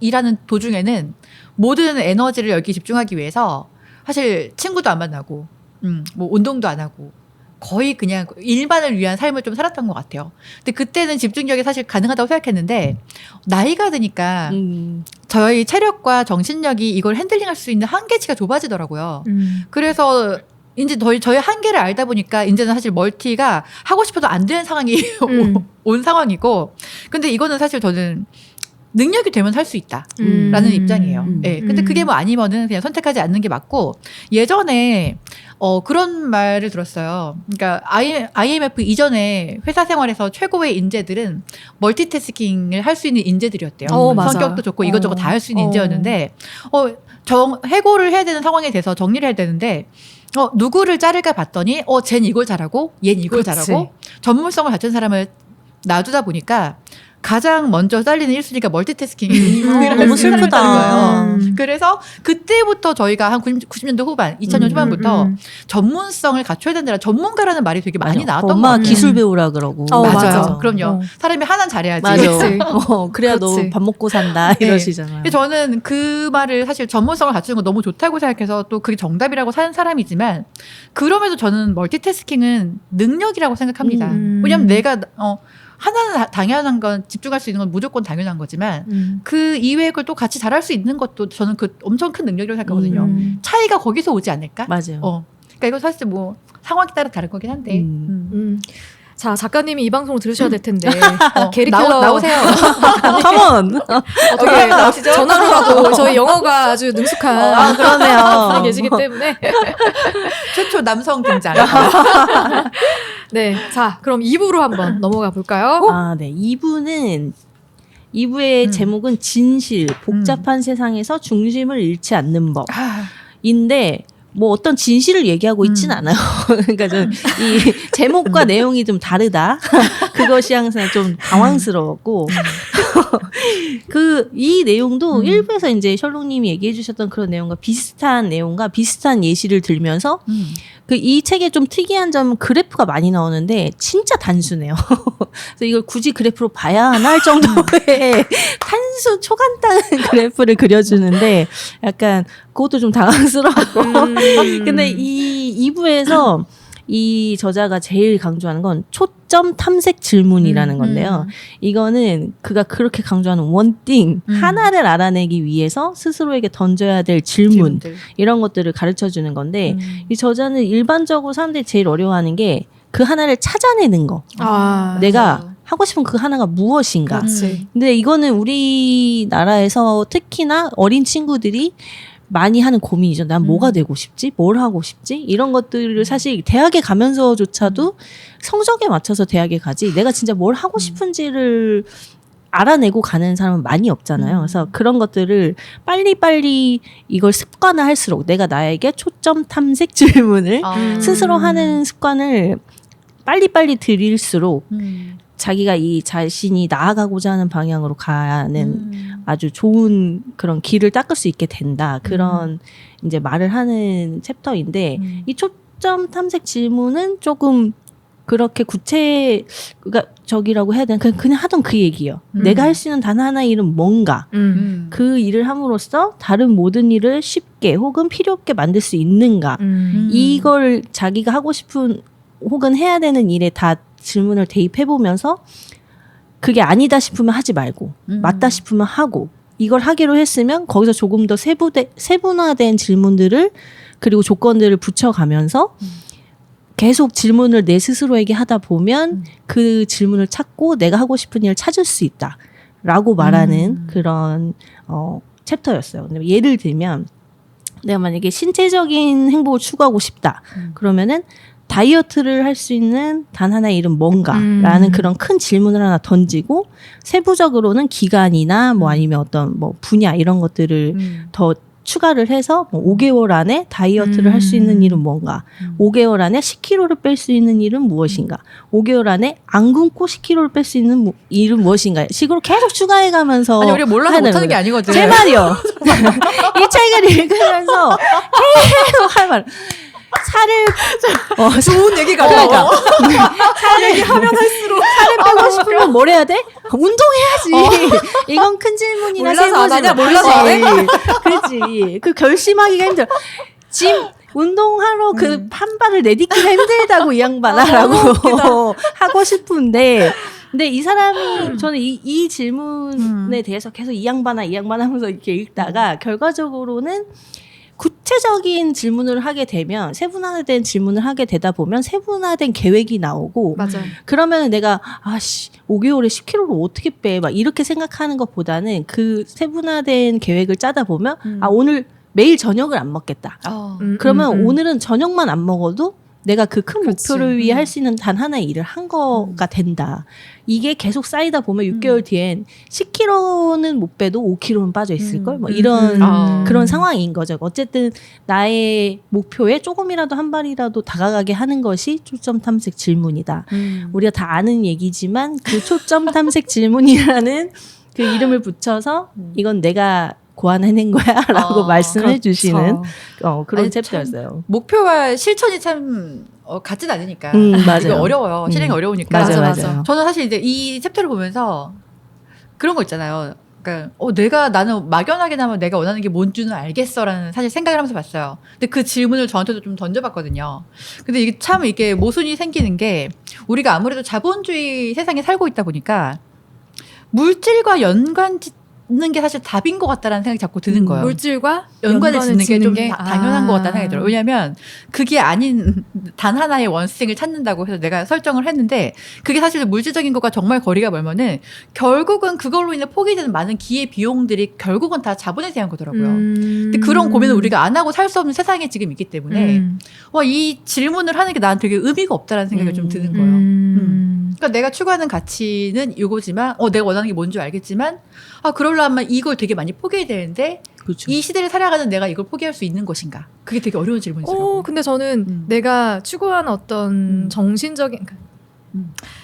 B: 일하는 도중에는 모든 에너지를 여기 집중하기 위해서 사실 친구도 안 만나고 뭐 운동도 안 하고 거의 그냥 일만을 위한 삶을 좀 살았던 것 같아요. 근데 그때는 집중력이 사실 가능하다고 생각했는데 나이가 드니까 저희 체력과 정신력이 이걸 핸들링할 수 있는 한계치가 좁아지더라고요. 그래서 이제 저희 한계를 알다 보니까 이제는 사실 멀티가 하고 싶어도 안 되는 상황이 온 상황이고, 근데 이거는 사실 저는 능력이 되면 살 수 있다라는 입장이에요. 네. 근데 그게 뭐 아니면은 그냥 선택하지 않는 게 맞고, 예전에 그런 말을 들었어요. 그러니까 IMF 이전에 회사 생활에서 최고의 인재들은 멀티태스킹을 할 수 있는 인재들이었대요. 성격도 좋고 이것저것 다 할 수 있는 인재였는데 해고를 해야 되는 상황에 대해서 정리를 해야 되는데 누구를 자를까 봤더니 쟨 이걸 잘하고 얜 이걸 잘하고 전문성을 갖춘 사람을 놔두다 보니까 가장 먼저 잘리는 1순위가 멀티태스킹이라는
C: 너무 슬프다.
B: 거예요. 그래서 그때부터 저희가 한 90년대 후반, 2000년 초반부터 전문성을 갖춰야 된다는 전문가라는 말이 되게 많이 나왔던 것
C: 엄마
B: 같아요.
C: 기술 배우라 그러고.
B: 맞아요. 그럼요. 사람이 하나는 잘해야지.
C: 맞아. 그래야 너
A: 그렇지.
C: 밥 먹고 산다 이러시잖아요.
B: 근데 저는 그 말을 사실 전문성을 갖추는 거 너무 좋다고 생각해서 또 그게 정답이라고 사는 사람이지만, 그럼에도 저는 멀티태스킹은 능력이라고 생각합니다. 왜냐하면 내가 하나는 당연한 건 집중할 수 있는 건 무조건 당연한 거지만 그 이외의 걸 또 같이 잘할 수 있는 것도 저는 그 엄청 큰 능력이라고 생각하거든요. 차이가 거기서 오지 않을까?
C: 맞아요.
B: 그러니까 이거 사실 뭐 상황에 따라 다른 거긴 한데.
A: 자, 작가님이 이 방송을 들으셔야 될 텐데 게리 켈러
B: 나오세요.
C: 컴온.
A: 어떻게 나오시죠? 전화로라도 저희 영어가 아주 능숙한
C: 그러네요.
A: 분이 계시기 때문에
B: 최초 남성 등장.
A: 네, 자 그럼 2부로 한번 넘어가 볼까요?
C: 네. 2부의 제목은 진실, 복잡한 세상에서 중심을 잃지 않는 법인데 뭐 어떤 진실을 얘기하고 있진 않아요. 그러니까 좀 이 제목과 내용이 좀 다르다. 그것이 항상 좀 당황스러웠고 이 내용도 일부에서 이제 셜록님이 얘기해 주셨던 그런 내용과 비슷한 내용과 비슷한 예시를 들면서 이 책에 좀 특이한 점은 그래프가 많이 나오는데 진짜 단순해요. 그래서 이걸 굳이 그래프로 봐야 하나 할 정도의 단순 초간단 그래프를 그려주는데 약간 그것도 좀 당황스러웠고 근데 이 2부에서 이 저자가 제일 강조하는 건 초점 탐색 질문이라는 건데요. 이거는 그가 그렇게 강조하는 원띵 하나를 알아내기 위해서 스스로에게 던져야 될 질문 이런 것들을 가르쳐 주는 건데 이 저자는 일반적으로 사람들이 제일 어려워하는 게 그 하나를 찾아내는 거. 내가 하고 싶은 그 하나가 무엇인가. 근데 이거는 우리나라에서 특히나 어린 친구들이 많이 하는 고민이죠. 난 뭐가 되고 싶지? 뭘 하고 싶지? 이런 것들을 사실 대학에 가면서조차도 성적에 맞춰서 대학에 가지 내가 진짜 뭘 하고 싶은지를 알아내고 가는 사람은 많이 없잖아요. 그래서 그런 것들을 빨리빨리 이걸 습관화할수록 내가 나에게 초점 탐색 질문을 스스로 하는 습관을 빨리빨리 들일수록 자기가 이 자신이 나아가고자 하는 방향으로 가는 아주 좋은 그런 길을 닦을 수 있게 된다. 그런 이제 말을 하는 챕터인데 이 초점 탐색 질문은 조금 그렇게 구체적이라고 해야 되나? 그냥 하던 그 얘기예요. 내가 할 수 있는 단 하나의 일은 뭔가. 그 일을 함으로써 다른 모든 일을 쉽게 혹은 필요 없게 만들 수 있는가. 이걸 자기가 하고 싶은 혹은 해야 되는 일에 다 질문을 대입해보면서 그게 아니다 싶으면 하지 말고 맞다 싶으면 하고 이걸 하기로 했으면 거기서 조금 더 세분화된 질문들을 그리고 조건들을 붙여가면서 계속 질문을 내 스스로에게 하다 보면 그 질문을 찾고 내가 하고 싶은 일을 찾을 수 있다라고 말하는 그런 챕터였어요. 근데 예를 들면 내가 만약에 신체적인 행복을 추구하고 싶다. 그러면은 다이어트를 할 수 있는 단 하나의 일은 뭔가라는 그런 큰 질문을 하나 던지고 세부적으로는 기간이나 뭐 아니면 어떤 뭐 분야 이런 것들을 더 추가를 해서 뭐 5개월 안에 다이어트를 할 수 있는 일은 뭔가 5개월 안에 10kg를 뺄 수 있는 일은 무엇인가 5개월 안에 안 굶고 10kg를 뺄 수 있는 일은 무엇인가 식으로 계속 추가해가면서
B: 아니 우리가 몰라서 못하는 게 아니거든.
C: 제 말이요. 이 책을 읽으면서 계속 할 말. 살을
A: 좋은 얘기가
C: 그러니까
A: 살을 얘기하면 할수록
C: 살을 빼고 싶으면 뭘 해야 돼? 운동해야지. 이건 큰 질문이나
A: 몰라서 안 하냐?
C: 세부지만.
A: 몰라서 안 해?
C: 그렇지. 그 결심하기가 힘들어. 짐 운동하러 그 판발을 내딛기가 힘들다고 이 양반아라고 하고 싶은데 근데 이 사람이 저는 이 질문에 대해서 계속 이 양반아 하면서 이렇게 읽다가 결과적으로는 구체적인 질문을 하게 되면 세분화된 질문을 하게 되다 보면 세분화된 계획이 나오고
A: 맞아.
C: 그러면 내가 5개월에 10kg를 어떻게 빼? 막 이렇게 생각하는 것보다는 그 세분화된 계획을 짜다 보면 오늘 매일 저녁을 안 먹겠다. 그러면 오늘은 저녁만 안 먹어도 내가 그 큰 목표를 위해 할 수 있는 단 하나의 일을 한 거가 된다. 이게 계속 쌓이다 보면 6개월 뒤엔 10kg는 못 빼도 5kg는 빠져 있을걸? 뭐 이런 그런 상황인 거죠. 어쨌든 나의 목표에 조금이라도 한 발이라도 다가가게 하는 것이 초점 탐색 질문이다. 우리가 다 아는 얘기지만 그 초점 탐색 질문이라는 그 이름을 붙여서 이건 내가 고안해낸 거야 라고 말씀해
A: 그렇죠.
C: 주시는 그런
B: 아니,
C: 챕터였어요.
B: 목표와 실천이 참 같진 않으니까
C: 맞아요.
B: 이거 어려워요. 실행이 어려우니까.
C: 맞아요.
B: 저는 사실 이제 이 챕터를 보면서 그런 거 있잖아요. 그러니까 나는 막연하게나마 내가 원하는 게 뭔지는 알겠어라는 사실 생각을 하면서 봤어요. 근데 그 질문을 저한테도 좀 던져봤거든요. 근데 이게 참 이게 모순이 생기는 게 우리가 아무래도 자본주의 세상에 살고 있다 보니까 물질과 연관 짓는 게 사실 답인 것 같다라는 생각이 자꾸 드는 거예요.
A: 물질과
B: 연관을 짓는 게 좀
A: 게
B: 당연한 것 같다는 생각이 들어요. 왜냐하면 그게 아닌 단 하나의 원칙을 찾는다고 해서 내가 설정을 했는데 그게 사실 물질적인 것과 정말 거리가 멀면은 결국은 그걸로 인해 포기되는 많은 기회 비용들이 결국은 다 자본에 대한 거더라고요. 근데 그런 고민을 우리가 안 하고 살 수 없는 세상에 지금 있기 때문에 이 질문을 하는 게 나한테 되게 의미가 없다라는 생각이 좀 드는 거예요. 그러니까 내가 추구하는 가치는 이거지만 내가 원하는 게 뭔지 알겠지만 그러려면 이걸 되게 많이 포기해야 되는데
C: 그렇죠.
B: 이 시대를 살아가는 내가 이걸 포기할 수 있는 것인가? 그게 되게 어려운 질문이더라고요.
A: 근데 저는 내가 추구하는 어떤 정신적인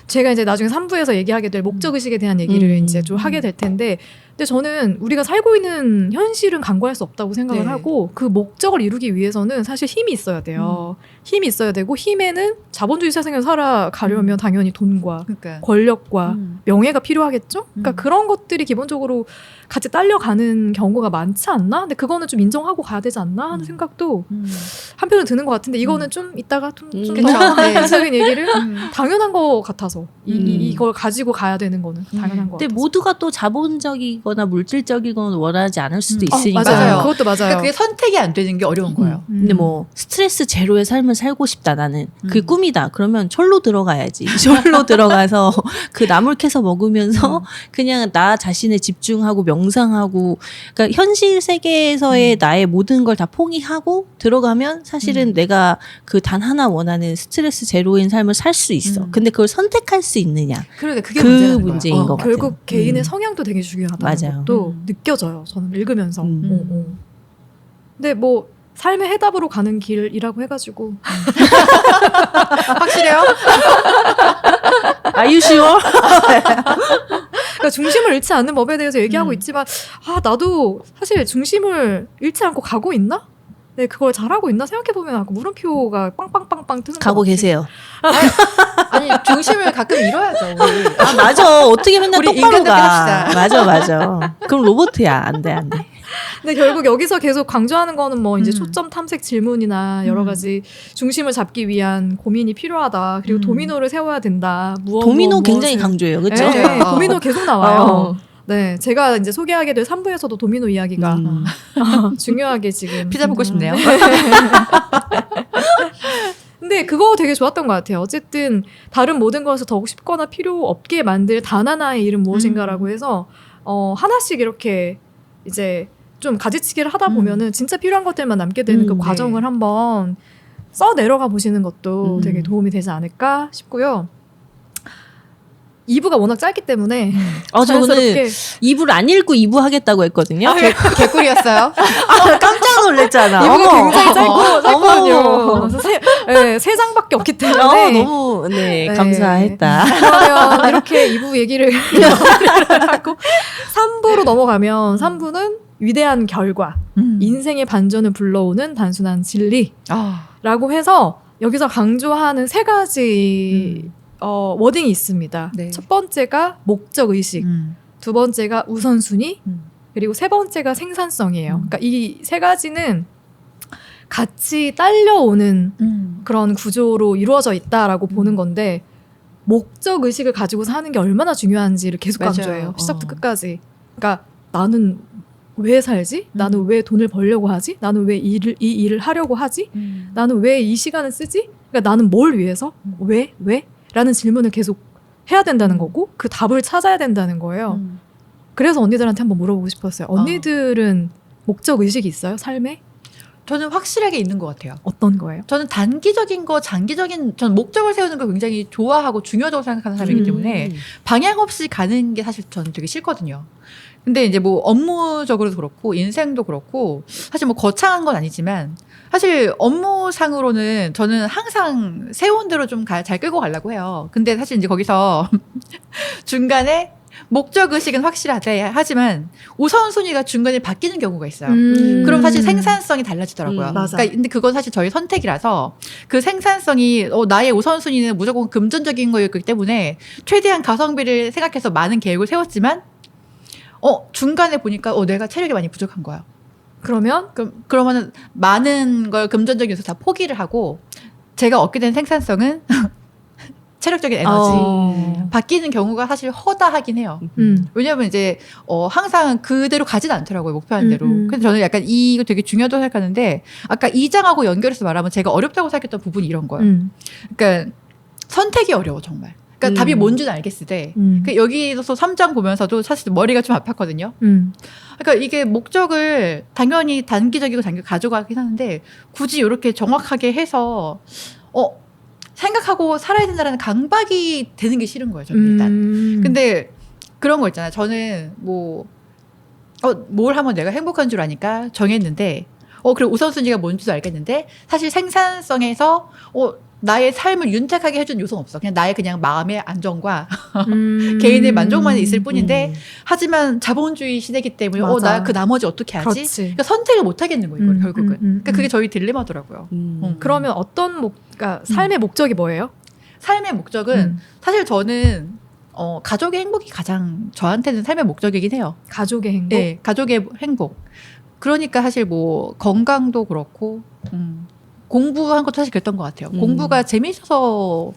A: 제가 이제 나중에 3부에서 얘기하게 될 목적의식에 대한 얘기를 이제 좀 하게 될 텐데 근데 저는 우리가 살고 있는 현실은 간과할 수 없다고 생각을 하고 그 목적을 이루기 위해서는 사실 힘이 있어야 돼요. 힘이 있어야 되고 힘에는 자본주의 세상에서 살아가려면 당연히 돈과
B: 그러니까.
A: 권력과 명예가 필요하겠죠? 그러니까 그런 것들이 기본적으로 같이 딸려가는 경우가 많지 않나? 근데 그거는 좀 인정하고 가야 되지 않나 하는 생각도 한편으로 드는 것 같은데 이거는 좀 이따가 좀
B: 그쵸.
A: 구체적인 얘기를 당연한 것 같아서 이걸 가지고 가야 되는 거는 당연한 것
C: 근데
A: 같아서.
C: 모두가 또 자본적이거나 물질적이거나 원하지 않을 수도 있으니까.
A: 맞아요. 그것도 맞아요.
B: 그러니까 그게 선택이 안 되는 게 어려운 거예요.
C: 근데 뭐 스트레스 제로의 삶을 살고 싶다 나는 그게 꿈이다. 그러면 절로 들어가야지. 절로 들어가서 그 나물 캐서 먹으면서 그냥 나 자신에 집중하고 명상하고 그러니까 현실 세계에서의 나의 모든 걸 다 포기하고 들어가면 사실은 내가 그 단 하나 원하는 스트레스 제로인 삶을 살 수 있어. 근데 그걸 선택할 수 있느냐.
B: 그러니까 그게
C: 그
B: 문제라는
C: 문제인
B: 거야.
C: 것 같아요.
A: 결국 개인의 성향도 되게 중요하다는
C: 맞아요.
A: 것도 느껴져요. 저는 읽으면서.
C: 음.
A: 근데 뭐 삶의 해답으로 가는 길이라고 해가지고
B: 확실해요?
C: Are you sure?
A: 그러니까 중심을 잃지 않는 법에 대해서 얘기하고 있지만 나도 사실 중심을 잃지 않고 가고 있나? 네, 그걸 잘하고 있나 생각해보면 아까 물음표가 빵빵빵빵 뜨는
C: 가고
A: 것 같아.
C: 계세요.
B: 아니 중심을 가끔 잃어야죠. 우리.
C: 아 맞아. 어떻게 맨날
B: 우리
C: 똑바로
B: 인간답게
C: 가.
B: 합시다.
C: 맞아. 그럼 로봇이야. 안 돼.
A: 근데 결국 여기서 계속 강조하는 거는 뭐 이제 초점 탐색 질문이나 여러 가지 중심을 잡기 위한 고민이 필요하다. 그리고 도미노를 세워야 된다.
C: 도미노 굉장히 강조해요. 그렇죠?
A: 네, 도미노 계속 나와요.
C: 어.
A: 네, 제가 이제 소개하게 될 3부에서도 도미노 이야기가 중요하게 지금
B: 피자 먹고 싶네요.
A: 근데 그거 되게 좋았던 것 같아요. 어쨌든 다른 모든 것을 더욱 쉽거나 필요 없게 만들 단 하나의 일은 무엇인가라고 해서 하나씩 이렇게 이제 좀 가지치기를 하다 보면은 진짜 필요한 것들만 남게 되는 그
C: 네.
A: 과정을 한번 써 내려가 보시는 것도 되게 도움이 되지 않을까 싶고요. 2부가 워낙 짧기 때문에
C: 저는
A: 자연스럽게
C: 2부를 안 읽고 2부 하겠다고 했거든요.
B: 개꿀이었어요.
C: 깜짝 놀랐잖아.
A: 2부가 굉장히 짧거든요.
C: 어머.
A: 그래서 세 장밖에 없기 때문에
C: 너무
A: 네.
C: 감사했다.
A: 그러면 이렇게 2부 얘기를 하고 3부로 넘어가면 3부는 위대한 결과, 인생의 반전을 불러오는 단순한 진리라고 해서 여기서 강조하는 세 가지 워딩이 있습니다.
B: 네.
A: 첫 번째가 목적 의식, 두 번째가 우선순위, 그리고 세 번째가 생산성이에요. 그러니까 이 세 가지는 같이 딸려오는 그런 구조로 이루어져 있다라고 보는 건데 목적 의식을 가지고 사는 게 얼마나 중요한지를 계속
B: 맞아요.
A: 강조해요. 시작부터 끝까지. 그러니까 나는 왜 살지? 나는 왜 돈을 벌려고 하지? 나는 왜 이 일을 하려고 하지? 나는 왜 이 시간을 쓰지? 그러니까 나는 뭘 위해서? 왜? 라는 질문을 계속 해야 된다는 거고 그 답을 찾아야 된다는 거예요. 그래서 언니들한테 한번 물어보고 싶었어요. 언니들은 목적 의식이 있어요? 삶에?
B: 저는 확실하게 있는 것 같아요.
A: 어떤 거예요?
B: 저는 단기적인 거, 장기적인, 저는 목적을 세우는 걸 굉장히 좋아하고 중요하다고 생각하는 사람이기 때문에 방향 없이 가는 게 사실 저는 되게 싫거든요. 근데 이제 뭐 업무적으로도 그렇고 인생도 그렇고 사실 뭐 거창한 건 아니지만 사실 업무상으로는 저는 항상 세운 대로 좀 잘 끌고 가려고 해요. 근데 사실 이제 거기서 중간에 목적 의식은 확실하대 하지만 우선순위가 중간에 바뀌는 경우가 있어요. 그럼 사실 생산성이 달라지더라고요.
A: 맞아.
B: 그러니까 근데 그건 사실 저희 선택이라서 그 생산성이 나의 우선순위는 무조건 금전적인 거였기 때문에 최대한 가성비를 생각해서 많은 계획을 세웠지만 중간에 보니까 내가 체력이 많이 부족한 거야. 그러면은 많은 걸 금전적인 요소 다 포기를 하고 제가 얻게 된 생산성은 체력적인 에너지 바뀌는 경우가 사실 허다하긴 해요. 왜냐하면 이제 항상 그대로 가진 않더라고요. 목표한 대로. 그래서 저는 약간 이거 되게 중요하다고 생각하는데 아까 2장하고 연결해서 말하면 제가 어렵다고 생각했던 부분이 이런 거예요. 그러니까 선택이 어려워 정말. 그러니까 답이 뭔지는 알겠을 때 그러니까 여기서 3장 보면서도 사실 머리가 좀 아팠거든요. 그러니까 이게 목적을 당연히 단기적이고 장기 가져가긴 하는데 굳이 이렇게 정확하게 해서 생각하고 살아야 된다는 강박이 되는 게 싫은 거예요. 저는 일단. 근데 그런 거 있잖아요. 저는 뭘 하면 내가 행복한 줄 아니까 정했는데 그리고 우선순위가 뭔지도 알겠는데 사실 생산성에서 나의 삶을 윤택하게 해준 요소는 없어. 그냥 나의 그냥 마음의 안정과 개인의 만족만 있을 뿐인데 하지만 자본주의 시대이기 때문에 나 그 나머지 어떻게 하지? 그러니까 선택을 못 하겠는 거예요. 이걸 결국은. 그러니까 그게 저희 딜레마더라고요.
A: 그러면 그러니까 삶의 목적이 뭐예요?
B: 삶의 목적은 사실 저는 가족의 행복이 가장 저한테는 삶의 목적이긴 해요.
A: 가족의 행복?
B: 네, 가족의 행복. 그러니까 사실 뭐 건강도 그렇고 공부한 것도 사실 그랬던 것 같아요. 공부가 재미있어서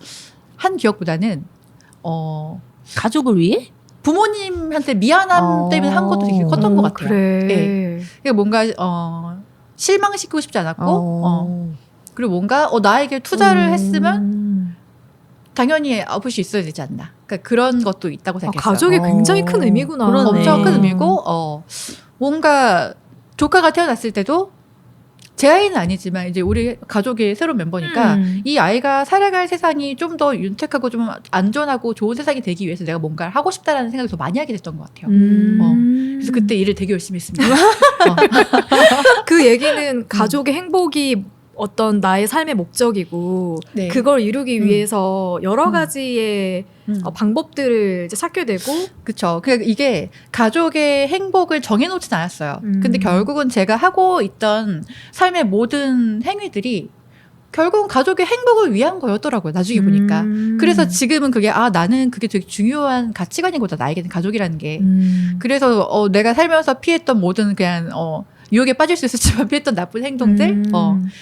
B: 한 기억보다는
C: 가족을 위해?
B: 부모님한테 미안함 때문에 한 것도 되게 컸던 것 같아요.
A: 그래.
B: 네. 그러니까 뭔가 실망시키고 싶지 않았고 그리고 뭔가 나에게 투자를 했으면 당연히 아웃풋이 있어야 되지 않나. 그러니까 그런 것도 있다고 생각했어요.
A: 가족이 굉장히 큰 의미구나.
C: 그러네.
B: 엄청 큰 의미고 뭔가 조카가 태어났을 때도 제 아이는 아니지만 이제 우리 가족의 새로운 멤버니까 이 아이가 살아갈 세상이 좀 더 윤택하고 좀 안전하고 좋은 세상이 되기 위해서 내가 뭔가를 하고 싶다라는 생각을 더 많이 하게 됐던 것 같아요. 그래서 그때 일을 되게 열심히 했습니다.
A: 그 얘기는 가족의 행복이 어떤 나의 삶의 목적이고
B: 네.
A: 그걸 이루기 위해서 여러 가지의 방법들을 이제 찾게 되고
B: 그쵸. 그러니까 이게 가족의 행복을 정해놓진 않았어요. 근데 결국은 제가 하고 있던 삶의 모든 행위들이 결국은 가족의 행복을 위한 거였더라고요. 나중에 보니까. 그래서 지금은 그게 나는 그게 되게 중요한 가치관이거든. 나에게는 가족이라는 게. 그래서 내가 살면서 피했던 모든 그냥 유혹에 빠질 수 있었지만 피했던 나쁜 행동들,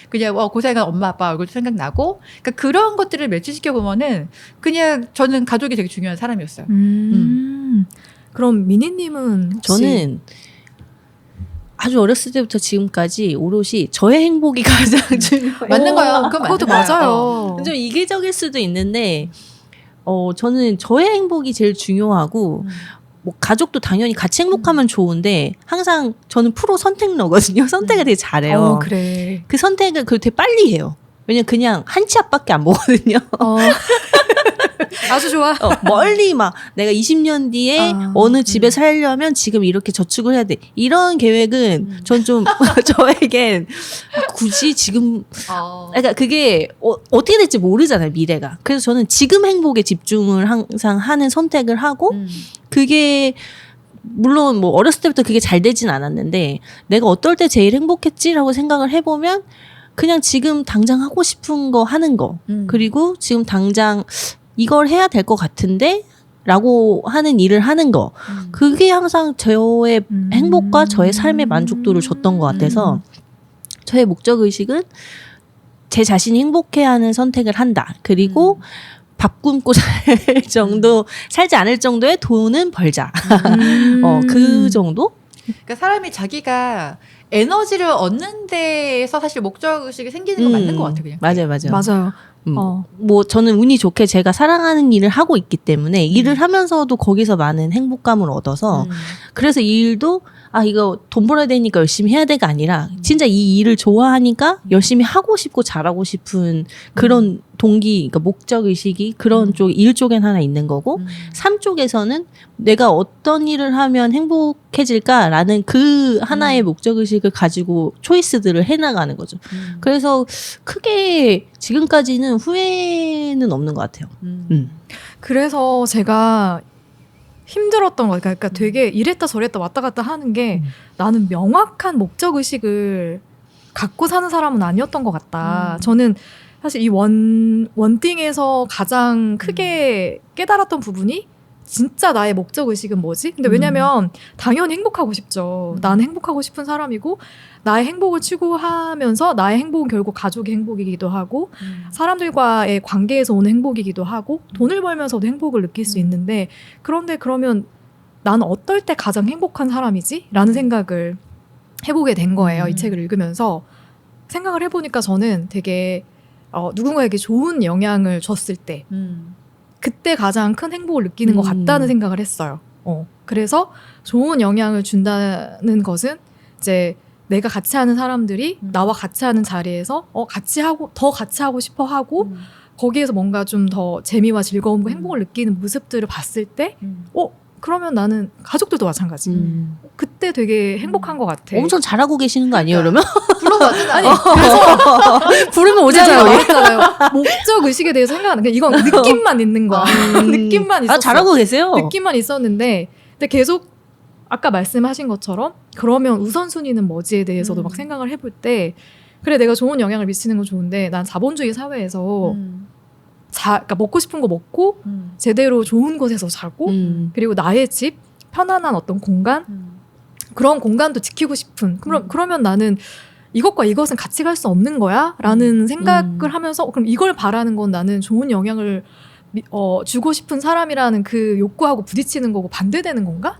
B: 그냥 고생한 엄마 아빠 얼굴도 생각나고, 그러니까 그런 것들을 매치시켜 보면은 그냥 저는 가족이 되게 중요한 사람이었어요.
A: 그럼 미니님은 혹시
C: 저는 아주 어렸을 때부터 지금까지 오롯이 저의 행복이 가장 중요해요.
B: 맞는 거예요.
A: 그것도 맞아요.
C: 좀 이기적일 수도 있는데 저는 저의 행복이 제일 중요하고 뭐 가족도 당연히 같이 행복하면 좋은데 항상 저는 프로 선택러거든요. 선택을 되게 잘해요.
A: 그래.
C: 그 선택을 되게 빨리 해요. 왜냐면 그냥 한 치 앞밖에 안 보거든요.
A: 아주 좋아.
C: 멀리 막 내가 20년 뒤에 어느 집에 살려면 지금 이렇게 저축을 해야 돼. 이런 계획은 전 좀 저에겐 굳이 지금 그러니까 그게 어떻게 될지 모르잖아요, 미래가. 그래서 저는 지금 행복에 집중을 항상 하는 선택을 하고 그게 물론 뭐 어렸을 때부터 그게 잘 되진 않았는데 내가 어떨 때 제일 행복했지라고 생각을 해보면 그냥 지금 당장 하고 싶은 거 하는 거 그리고 지금 당장 이걸 해야 될 것 같은데 라고 하는 일을 하는 거 그게 항상 저의 행복과 저의 삶의 만족도를 줬던 것 같아서 저의 목적의식은 제 자신이 행복해하는 선택을 한다. 그리고 밥 굶고 살 정도 살지 않을 정도의 돈은 벌자. 그 정도?
B: 그러니까 사람이 자기가 에너지를 얻는 데에서 사실 목적의식이 생기는 건 맞는 것 같아요. 그냥.
A: 맞아요.
C: 뭐 저는 운이 좋게 제가 사랑하는 일을 하고 있기 때문에 일을 하면서도 거기서 많은 행복감을 얻어서 그래서 이 일도 이거 돈 벌어야 되니까 열심히 해야 돼가 아니라 진짜 이 일을 좋아하니까 열심히 하고 싶고 잘하고 싶은 그런 동기, 그러니까 목적의식이 그런 쪽, 일 쪽엔 하나 있는 거고 삶 쪽에서는 내가 어떤 일을 하면 행복해질까라는 그 하나의 목적의식을 가지고 초이스들을 해나가는 거죠. 그래서 크게 지금까지는 후회는 없는 것 같아요.
A: 그래서 제가 힘들었던 거 그러니까 되게 이랬다 저랬다 왔다 갔다 하는 게 나는 명확한 목적의식을 갖고 사는 사람은 아니었던 것 같다. 저는 사실 이 원띵에서 가장 크게 깨달았던 부분이 진짜 나의 목적의식은 뭐지? 근데 왜냐면 당연히 행복하고 싶죠. 나는 행복하고 싶은 사람이고 나의 행복을 추구하면서 나의 행복은 결국 가족의 행복이기도 하고 사람들과의 관계에서 오는 행복이기도 하고 돈을 벌면서도 행복을 느낄 수 있는데 그런데 그러면 나는 어떨 때 가장 행복한 사람이지? 라는 생각을 해보게 된 거예요. 이 책을 읽으면서 생각을 해보니까 저는 되게 누군가에게 좋은 영향을 줬을 때 그때 가장 큰 행복을 느끼는 것 같다는 생각을 했어요. 그래서 좋은 영향을 준다는 것은 이제 내가 같이 하는 사람들이 나와 같이 하는 자리에서 더 같이 하고 싶어 하고 거기에서 뭔가 좀 더 재미와 즐거움과 행복을 느끼는 모습들을 봤을 때 그러면 나는 가족들도 마찬가지. 그때 되게 행복한 것 같아.
C: 엄청 잘하고 계시는 거 아니에요, 그러면?
B: 불러봤잖아요.
A: 아니 그래서
C: 부르면 오잖아요.
A: 말했잖아요. 목적 의식에 대해서 생각하는 게 이건 느낌만 있는 거야. 느낌만 있었어.
C: 잘하고 계세요.
A: 느낌만 있었는데 근데 계속 아까 말씀하신 것처럼 그러면 우선순위는 뭐지에 대해서도 막 생각을 해볼 때 그래 내가 좋은 영향을 미치는 건 좋은데 난 자본주의 사회에서 그러니까 먹고 싶은 거 먹고 제대로 좋은 곳에서 자고 그리고 나의 집 편안한 어떤 공간 그런 공간도 지키고 싶은 그러면 나는 이것과 이것은 같이 갈 수 없는 거야? 라는 생각을 하면서 그럼 이걸 바라는 건 나는 좋은 영향을 주고 싶은 사람이라는 그 욕구하고 부딪히는 거고 반대되는 건가?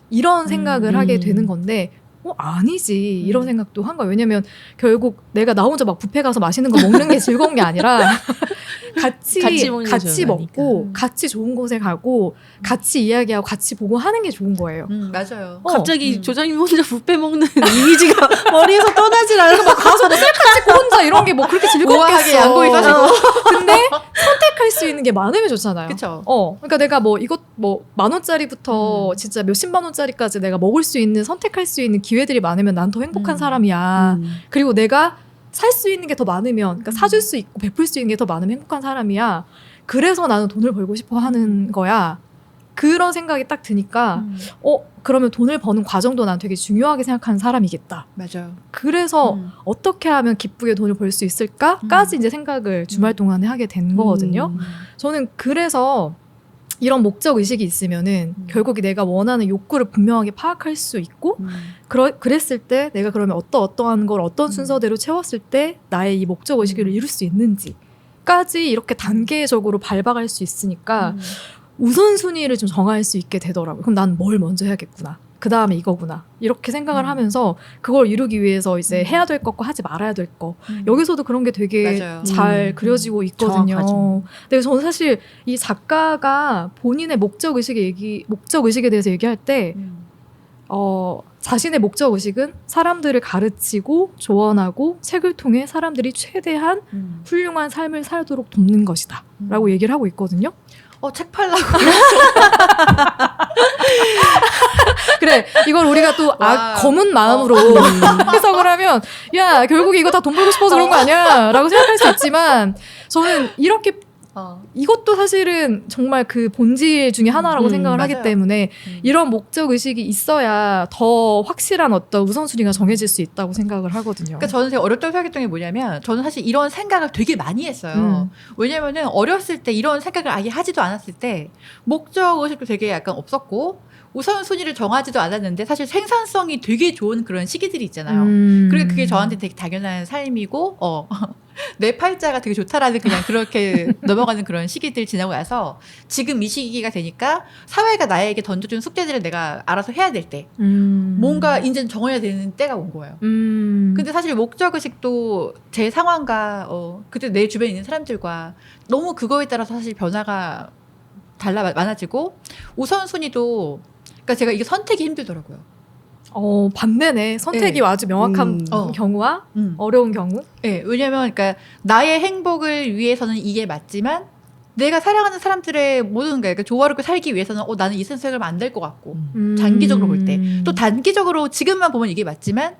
A: 이런 생각을 하게 되는 건데 아니지 이런 생각도 한 거예요. 왜냐면 결국 내가 나 혼자 막 뷔페 가서 맛있는 거 먹는 게 즐거운 게 아니라 같이
C: 먹는 게
A: 같이
C: 좋은 거니까.
A: 먹고 같이 좋은 곳에 가고 같이 이야기하고 같이 보고 하는 게 좋은 거예요.
B: 맞아요.
C: 갑자기 조장님 혼자 뷔페 먹는 이미지가 머리에서 떠나질 않아. 막
A: 가서 뭐 셀카 찍고 혼자 이런 게 뭐 그렇게
B: 우아하게
A: 즐겁겠어.
B: 양고기 싸시고.
A: 근데 선택할 수 있는 게 많으면 좋잖아요.
B: 그쵸.
A: 그러니까 내가 뭐 이것 뭐 10,000원짜리부터 진짜 몇십만 원짜리까지 내가 먹을 수 있는 선택할 수 있는 기회들이 많으면 난 더 행복한 사람이야. 그리고 내가 살 수 있는 게 더 많으면, 그러니까 사줄 수 있고 베풀 수 있는 게 더 많으면 행복한 사람이야. 그래서 나는 돈을 벌고 싶어 하는 거야. 그런 생각이 딱 드니까, 그러면 돈을 버는 과정도 난 되게 중요하게 생각하는 사람이겠다.
B: 맞아요.
A: 그래서 어떻게 하면 기쁘게 돈을 벌 수 있을까까지 이제 생각을 주말 동안에 하게 된 거거든요. 저는 그래서 이런 목적 의식이 있으면은 결국에 내가 원하는 욕구를 분명하게 파악할 수 있고 그랬을 때 내가 그러면 어떠한 걸 어떤 순서대로 채웠을 때 나의 이 목적 의식을 이룰 수 있는지까지 이렇게 단계적으로 밟아갈 수 있으니까 우선순위를 좀 정할 수 있게 되더라고요. 그럼 난 뭘 먼저 해야겠구나. 그 다음에 이거구나. 이렇게 생각을 하면서 그걸 이루기 위해서 이제 해야 될 것과 하지 말아야 될 거. 여기서도 그런 게 되게
B: 맞아요.
A: 잘 그려지고 있거든요.
C: 정확하죠.
A: 근데 저는 사실 이 작가가 본인의 목적 의식에 대해서 얘기할 때, 자신의 목적 의식은 사람들을 가르치고 조언하고 책을 통해 사람들이 최대한 훌륭한 삶을 살도록 돕는 것이다. 라고 얘기를 하고 있거든요.
B: 책 팔라고.
A: 그래, 이걸 우리가 또 검은 마음으로 해석을 하면, 야, 결국에 이거 다 돈 벌고 싶어서 그런 거 아니야? 라고 생각할 수 있지만, 저는 이렇게, 이것도 사실은 정말 그 본질 중에 하나라고 생각을
B: 맞아요.
A: 하기 때문에, 이런 목적 의식이 있어야 더 확실한 어떤 우선순위가 정해질 수 있다고 생각을 하거든요.
B: 그러니까 저는 되게 어렸다고 생각했던 게 뭐냐면 저는 사실 이런 생각을 되게 많이 했어요. 왜냐면은 어렸을 때 이런 생각을 아예 하지도 않았을 때 목적 의식도 되게 약간 없었고 우선순위를 정하지도 않았는데 사실 생산성이 되게 좋은 그런 시기들이 있잖아요. 그리고 그게 저한테 되게 당연한 삶이고 내 팔자가 되게 좋다라는 그냥 그렇게 넘어가는 그런 시기들 지나고 나서 지금 이 시기가 되니까 사회가 나에게 던져준 숙제들을 내가 알아서 해야 될 때 뭔가 이제는 정해야 되는 때가 온 거예요. 근데 사실 목적의식도 제 상황과 그때 내 주변에 있는 사람들과 너무 그거에 따라서 사실 변화가 많아지고 우선순위도 그러니까 제가 이게 선택이 힘들더라고요.
A: 반대네. 선택이
B: 네.
A: 아주 명확한 경우와 어려운 경우.
B: 네, 왜냐면 그러니까 나의 행복을 위해서는 이게 맞지만 내가 사랑하는 사람들의 모든 그러니까 조화롭게 살기 위해서는 나는 이 선택을 안 될 것 같고 장기적으로 볼 때 또 단기적으로 지금만 보면 이게 맞지만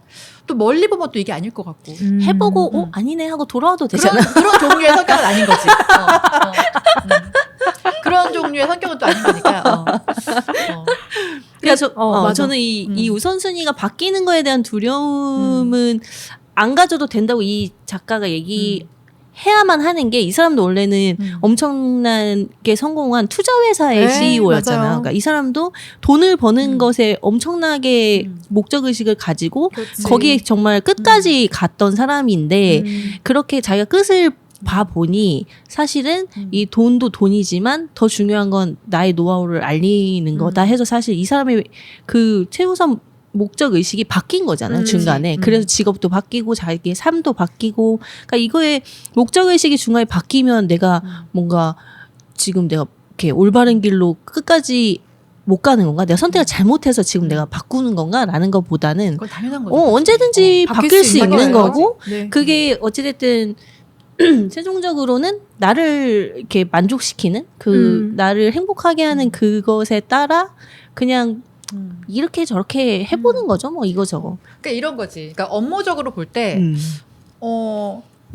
B: 또 멀리 보면 또 이게 아닐 것 같고
C: 해보고 아니네 하고 돌아와도 되잖아.
B: 그런 종류의 성격은 아닌 거지. 그런 종류의 성격은 또 아닌 거니까.
C: 그래서
A: 맞아.
C: 저는 이 우선순위가 바뀌는 거에 대한 두려움은 안 가져도 된다고 이 작가가 얘기해야만 하는 게 이 사람도 원래는 엄청나게 성공한 투자 회사의
A: 네,
C: CEO였잖아요.
A: 맞아요.
C: 그러니까 이 사람도 돈을 버는 것에 엄청나게 목적 의식을 가지고
A: 그렇지.
C: 거기에 정말 끝까지 갔던 사람인데 그렇게 자기가 끝을 봐보니 사실은 이 돈도 돈이지만 더 중요한 건 나의 노하우를 알리는 거다 해서 사실 이 사람의 그 최우선 목적 의식이 바뀐 거잖아요 중간에. 그래서 직업도 바뀌고 자기의 삶도 바뀌고 그러니까 이거에 목적 의식이 중간에 바뀌면 내가 뭔가 지금 내가 이렇게 올바른 길로 끝까지 못 가는 건가? 내가 선택을 잘못해서 지금 내가 바꾸는 건가? 라는 것보다는
B: 그건 당연한 거죠.
C: 언제든지 바뀔 수 있는
A: 거예요.
C: 거고
A: 네.
C: 그게 어찌됐든 최종적으로는 나를 이렇게 만족시키는 나를 행복하게 하는 그것에 따라 그냥 이렇게 저렇게 해보는 거죠. 뭐 이거저거.
B: 그러니까 이런 거지. 그러니까 업무적으로 볼 때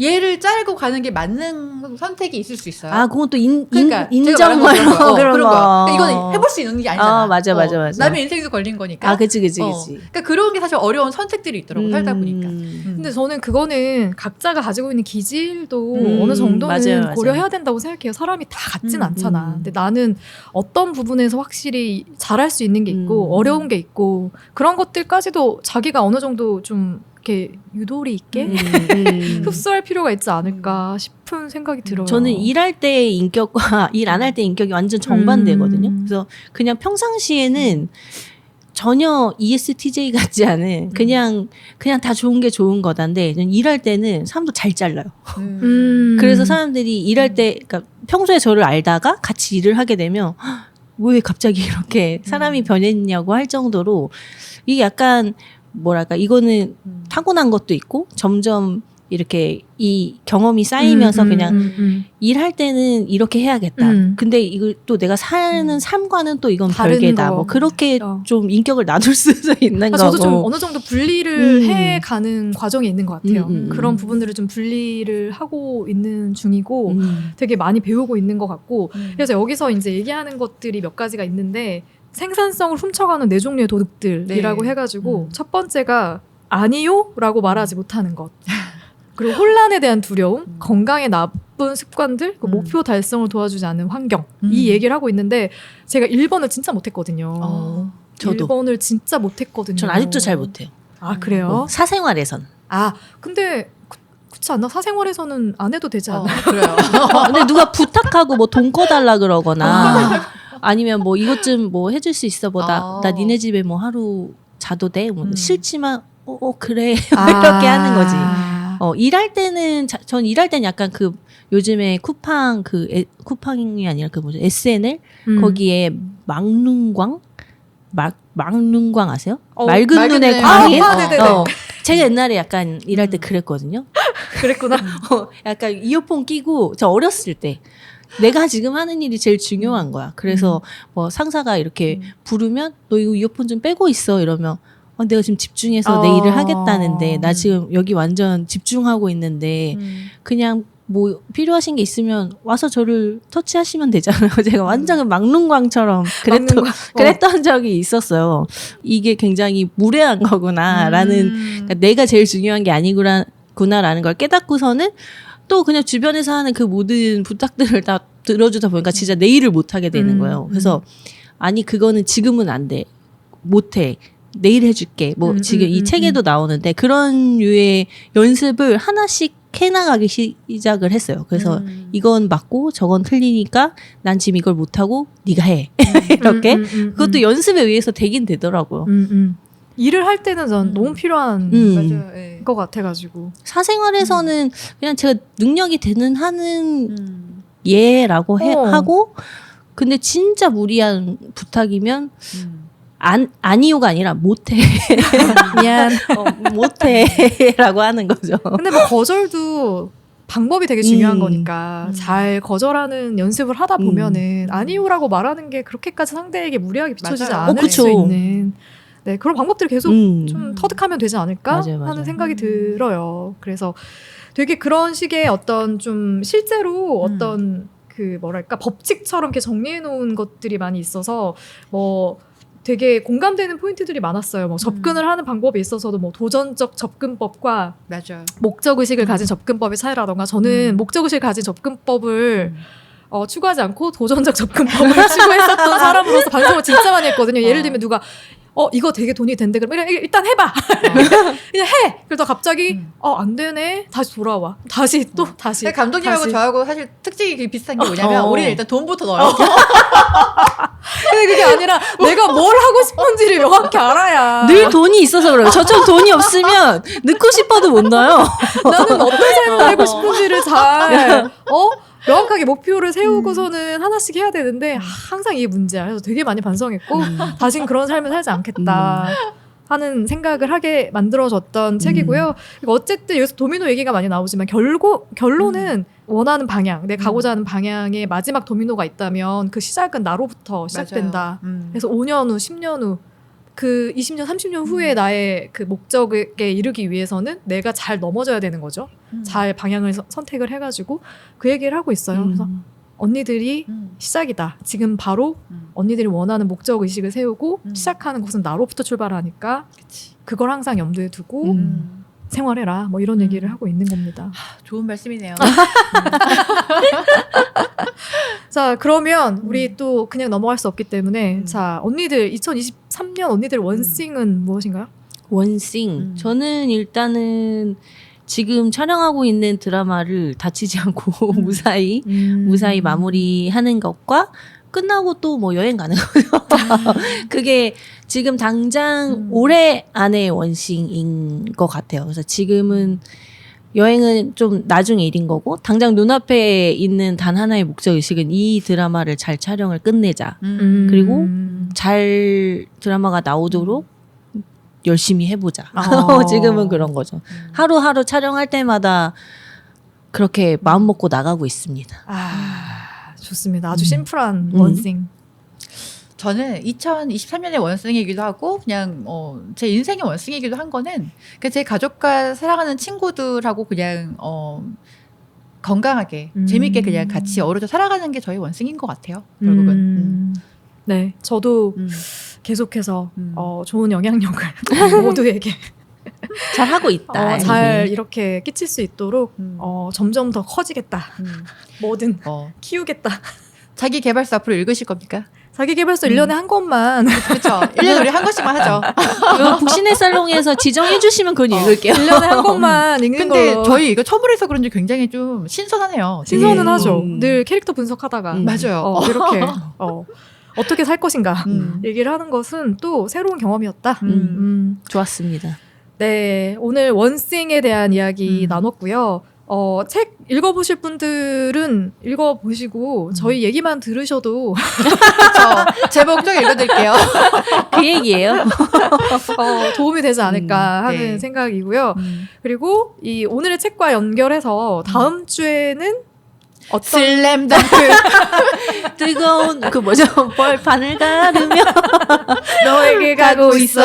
B: 얘를 자르고 가는 게 맞는 선택이 있을 수 있어요.
C: 아, 그건 또
B: 그러니까
C: 인정
B: 뭐 그런 거.
C: 그런 거.
B: 그러니까 이건 해볼 수 있는 게 아니잖아.
C: 맞아.
B: 남의 인생도 걸린 거니까.
C: 아, 그치.
B: 그러니까 그런 게 사실 어려운 선택들이 있더라고 살다 보니까.
A: 근데 저는 그거는 각자가 가지고 있는 기질도 어느 정도는
C: 맞아요.
A: 고려해야 된다고 생각해요. 사람이 다 같진 않잖아. 근데 나는 어떤 부분에서 확실히 잘할 수 있는 게 있고 어려운 게 있고 그런 것들까지도 자기가 어느 정도 좀 이렇게 유도리 있게 흡수할 필요가 있지 않을까 싶은 생각이 들어요.
C: 저는 일할 때의 인격과 일 안 할 때 인격이 완전 정반대거든요. 그래서 그냥 평상시에는 전혀 ESTJ 같지 않은 그냥 다 좋은 게 좋은 거다인데 일할 때는 사람도 잘 잘라요. 그래서 사람들이 일할 때 그러니까 평소에 저를 알다가 같이 일을 하게 되면 왜 갑자기 이렇게 사람이 변했냐고 할 정도로 이게 약간 뭐랄까 이거는 타고난 것도 있고 점점 이렇게 이 경험이 쌓이면서 그냥 일할 때는 이렇게 해야겠다. 근데 이걸 또 내가 사는 삶과는 또 이건
A: 다른
C: 별개다.
A: 거.
C: 뭐 그렇게 좀 인격을 나눌 수도 있는 거고.
A: 저도 좀 어느 정도 분리를 해가는 과정이 있는 것 같아요.
C: 음.
A: 그런 부분들을 좀 분리를 하고 있는 중이고 되게 많이 배우고 있는 것 같고 그래서 여기서 이제 얘기하는 것들이 몇 가지가 있는데 생산성을 훔쳐가는 네 종류의 도둑들이라고
B: 네.
A: 해가지고 첫 번째가 아니요? 라고 말하지 못하는 것. 그리고 혼란에 대한 두려움, 건강에 나쁜 습관들, 그 목표 달성을 도와주지 않는 환경 이 얘기를 하고 있는데 제가 1번을 진짜 못했거든요.
C: 저도.
A: 1번을 진짜 못했거든요.
C: 전 아직도 잘 못해요.
A: 아 그래요?
C: 사생활에선.
A: 아 근데 그렇지 않나? 사생활에서는 안 해도 되지 않나?
B: 그래요.
C: 근데 누가 부탁하고 뭐 돈 꺼달라 그러거나 아니면 뭐 이것 좀 뭐 해줄 수 있어 뭐 나 니네 집에 뭐 하루 자도 돼? 뭐 싫지만 그래 이렇게 하는 거지. 일할 때는 전 일할 때는 약간 그 요즘에 쿠팡이 아니라 그 뭐죠 SNL 거기에 막눈광 막눈광 아세요? 맑은 눈의 광인. 제가 옛날에 약간 일할 때 그랬거든요.
A: 그랬구나.
C: 약간 이어폰 끼고 저 어렸을 때 내가 지금 하는 일이 제일 중요한 거야. 그래서 뭐 상사가 이렇게 부르면 너 이거 이어폰 좀 빼고 있어 이러면 내가 지금 집중해서 내 일을 하겠다는데 나 지금 여기 완전 집중하고 있는데 그냥 뭐 필요하신 게 있으면 와서 저를 터치하시면 되잖아요. 제가 완전 막눈광처럼 그랬던 적이 있었어요. 이게 굉장히 무례한 거구나라는 그러니까 내가 제일 중요한 게 아니구나라는 걸 깨닫고서는 또 그냥 주변에서 하는 그 모든 부탁들을 다 들어주다 보니까 진짜 내 일을 못 하게 되는 거예요. 그래서 아니 그거는 지금은 안 돼. 못 해. 내일 해줄게. 뭐 지금 이 책에도 나오는데 그런 류의 연습을 하나씩 해나가기 시작을 했어요. 그래서 이건 맞고 저건 틀리니까 난 지금 이걸 못하고 네가 해. 이렇게 그것도 연습에 의해서 되긴 되더라고요.
A: 일을 할 때는 전 너무 필요한
B: 맞아요. 네.
A: 것 같아가지고
C: 사생활에서는 그냥 제가 능력이 되는 하는 예라고 하고 근데 진짜 무리한 부탁이면 아니요가 아니라 못해.
A: 미안.
C: 못해라고 하는 거죠.
A: 근데 뭐 거절도 방법이 되게 중요한 거니까 잘 거절하는 연습을 하다 보면은 아니요라고 말하는 게 그렇게까지 상대에게 무리하게 비춰지지
B: 맞아요.
A: 않을 수
C: 그쵸.
A: 있는 그런 방법들을 계속 좀 터득하면 되지 않을까
C: 맞아요.
A: 하는 생각이 들어요. 그래서 되게 그런 식의 어떤 좀 실제로 어떤 그 뭐랄까 법칙처럼 이렇게 정리해 놓은 것들이 많이 있어서 뭐 되게 공감되는 포인트들이 많았어요. 뭐 접근을 하는 방법에 있어서도 뭐 도전적 접근법과
B: 맞아요.
A: 목적의식을 가진 접근법의 차이라던가 저는 목적의식을 가진 접근법을 추구하지 않고 도전적 접근법을 추구했었던 사람으로서 반성을 진짜 많이 했거든요. 예를 들면 누가 이거 되게 돈이 된대 그러면 일단 해봐. 그냥 해. 그러다 갑자기 안 되네. 다시 돌아와. 다시 또 다시.
B: 감독님하고
A: 다시.
B: 저하고 사실 특징이 비슷한 게 뭐냐면 우리는 일단 돈부터 넣어요.
A: 근데 그게 아니라 내가 뭘 하고 싶은지를 명확히 알아야.
C: 늘 돈이 있어서 그래요. 저처럼 돈이 없으면 넣고 싶어도 못 넣어요.
A: 나는 어떤 삶을 살고 싶은지를 잘 명확하게 목표를 세우고서는 하나씩 해야 되는데 항상 이게 문제야. 그래서 되게 많이 반성했고 다신 그런 삶을 살지 않겠다 하는 생각을 하게 만들어졌던 책이고요. 그리고 어쨌든 여기서 도미노 얘기가 많이 나오지만 결론은 원하는 방향, 내가 가고자 하는 방향에 마지막 도미노가 있다면 그 시작은 나로부터 시작된다. 그래서 5년 후, 10년 후 그 20년, 30년 후에 나의 그 목적에 이르기 위해서는 내가 잘 넘어져야 되는 거죠. 잘 방향을 선택을 해가지고 그 얘기를 하고 있어요. 그래서 언니들이 시작이다. 지금 바로 언니들이 원하는 목적 의식을 세우고 시작하는 것은 나로부터 출발하니까 그걸 항상 염두에 두고 생활해라. 뭐 이런 얘기를 하고 있는 겁니다.
B: 좋은 말씀이네요.
A: 자, 그러면 우리 또 그냥 넘어갈 수 없기 때문에 자, 언니들 2023년 언니들 원싱은 무엇인가요?
C: 원싱. 저는 일단은 지금 촬영하고 있는 드라마를 다치지 않고 무사히 마무리하는 것과 끝나고 또 뭐 여행 가는 거죠. 그게 지금 당장 올해 안에 원싱인 것 같아요. 그래서 지금은 여행은 좀 나중 일인 거고 당장 눈앞에 있는 단 하나의 목적의식은 이 드라마를 잘 촬영을 끝내자. 그리고 잘 드라마가 나오도록 열심히 해보자. 지금은 그런 거죠. 하루하루 촬영할 때마다 그렇게 마음 먹고 나가고 있습니다.
A: 좋습니다. 아주 심플한 원싱.
B: 저는 2023년의 원숭이이기도 하고 그냥 제 인생의 원숭이이기도 한 거는 제 가족과 사랑하는 친구들하고 그냥 건강하게 재밌게 그냥 같이 어우러져 살아가는 게 저희 원숭이인 것 같아요. 결국은.
A: 네, 저도 계속해서 좋은 영향력을 모두에게
C: 잘 하고 있다.
A: 잘 이렇게 끼칠 수 있도록 점점 더 커지겠다. 뭐든 키우겠다.
B: 자기 개발서 앞으로 읽으실 겁니까?
A: 자기계발서 1년에 한 권만
B: 그렇죠. 1년에 우리 한 권씩만 하죠.
C: 이거 국신의 살롱에서 지정해 주시면 그건 읽을게요.
A: 1년에 한 권만 읽는
B: 근데
A: 걸로.
B: 저희 이거 처음 해서 그런지 굉장히 좀 신선하네요. 되게.
A: 신선은 하죠. 늘 캐릭터 분석하다가
B: 맞아요.
A: 이렇게 어떻게 살 것인가
B: 음.
A: 얘기를 하는 것은 또 새로운 경험이었다.
C: 좋았습니다.
A: 네, 오늘 원싱에 대한 이야기 나눴고요. 책 읽어보실 분들은 읽어보시고 저희 얘기만 들으셔도
B: 제목 좀 읽어드릴게요.
C: 그 얘기예요.
A: 도움이 되지 않을까 하는
B: 네.
A: 생각이고요. 그리고 이 오늘의 책과 연결해서 다음 주에는 어떤
B: 슬램덩크.
C: 뜨거운 그 뭐죠? 벌판을 가르며
A: 너에게 가고 있어.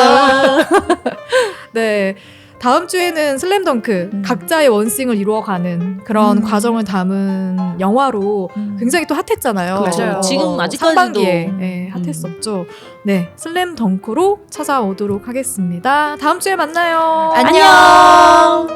A: 네. 다음 주에는 슬램덩크 각자의 원싱을 이루어가는 그런 과정을 담은 영화로 굉장히 또 핫했잖아요.
B: 맞아요.
C: 지금 아직까지도
A: 상반기에 핫했었죠. 네, 슬램덩크로 찾아오도록 하겠습니다. 다음 주에 만나요.
B: 안녕.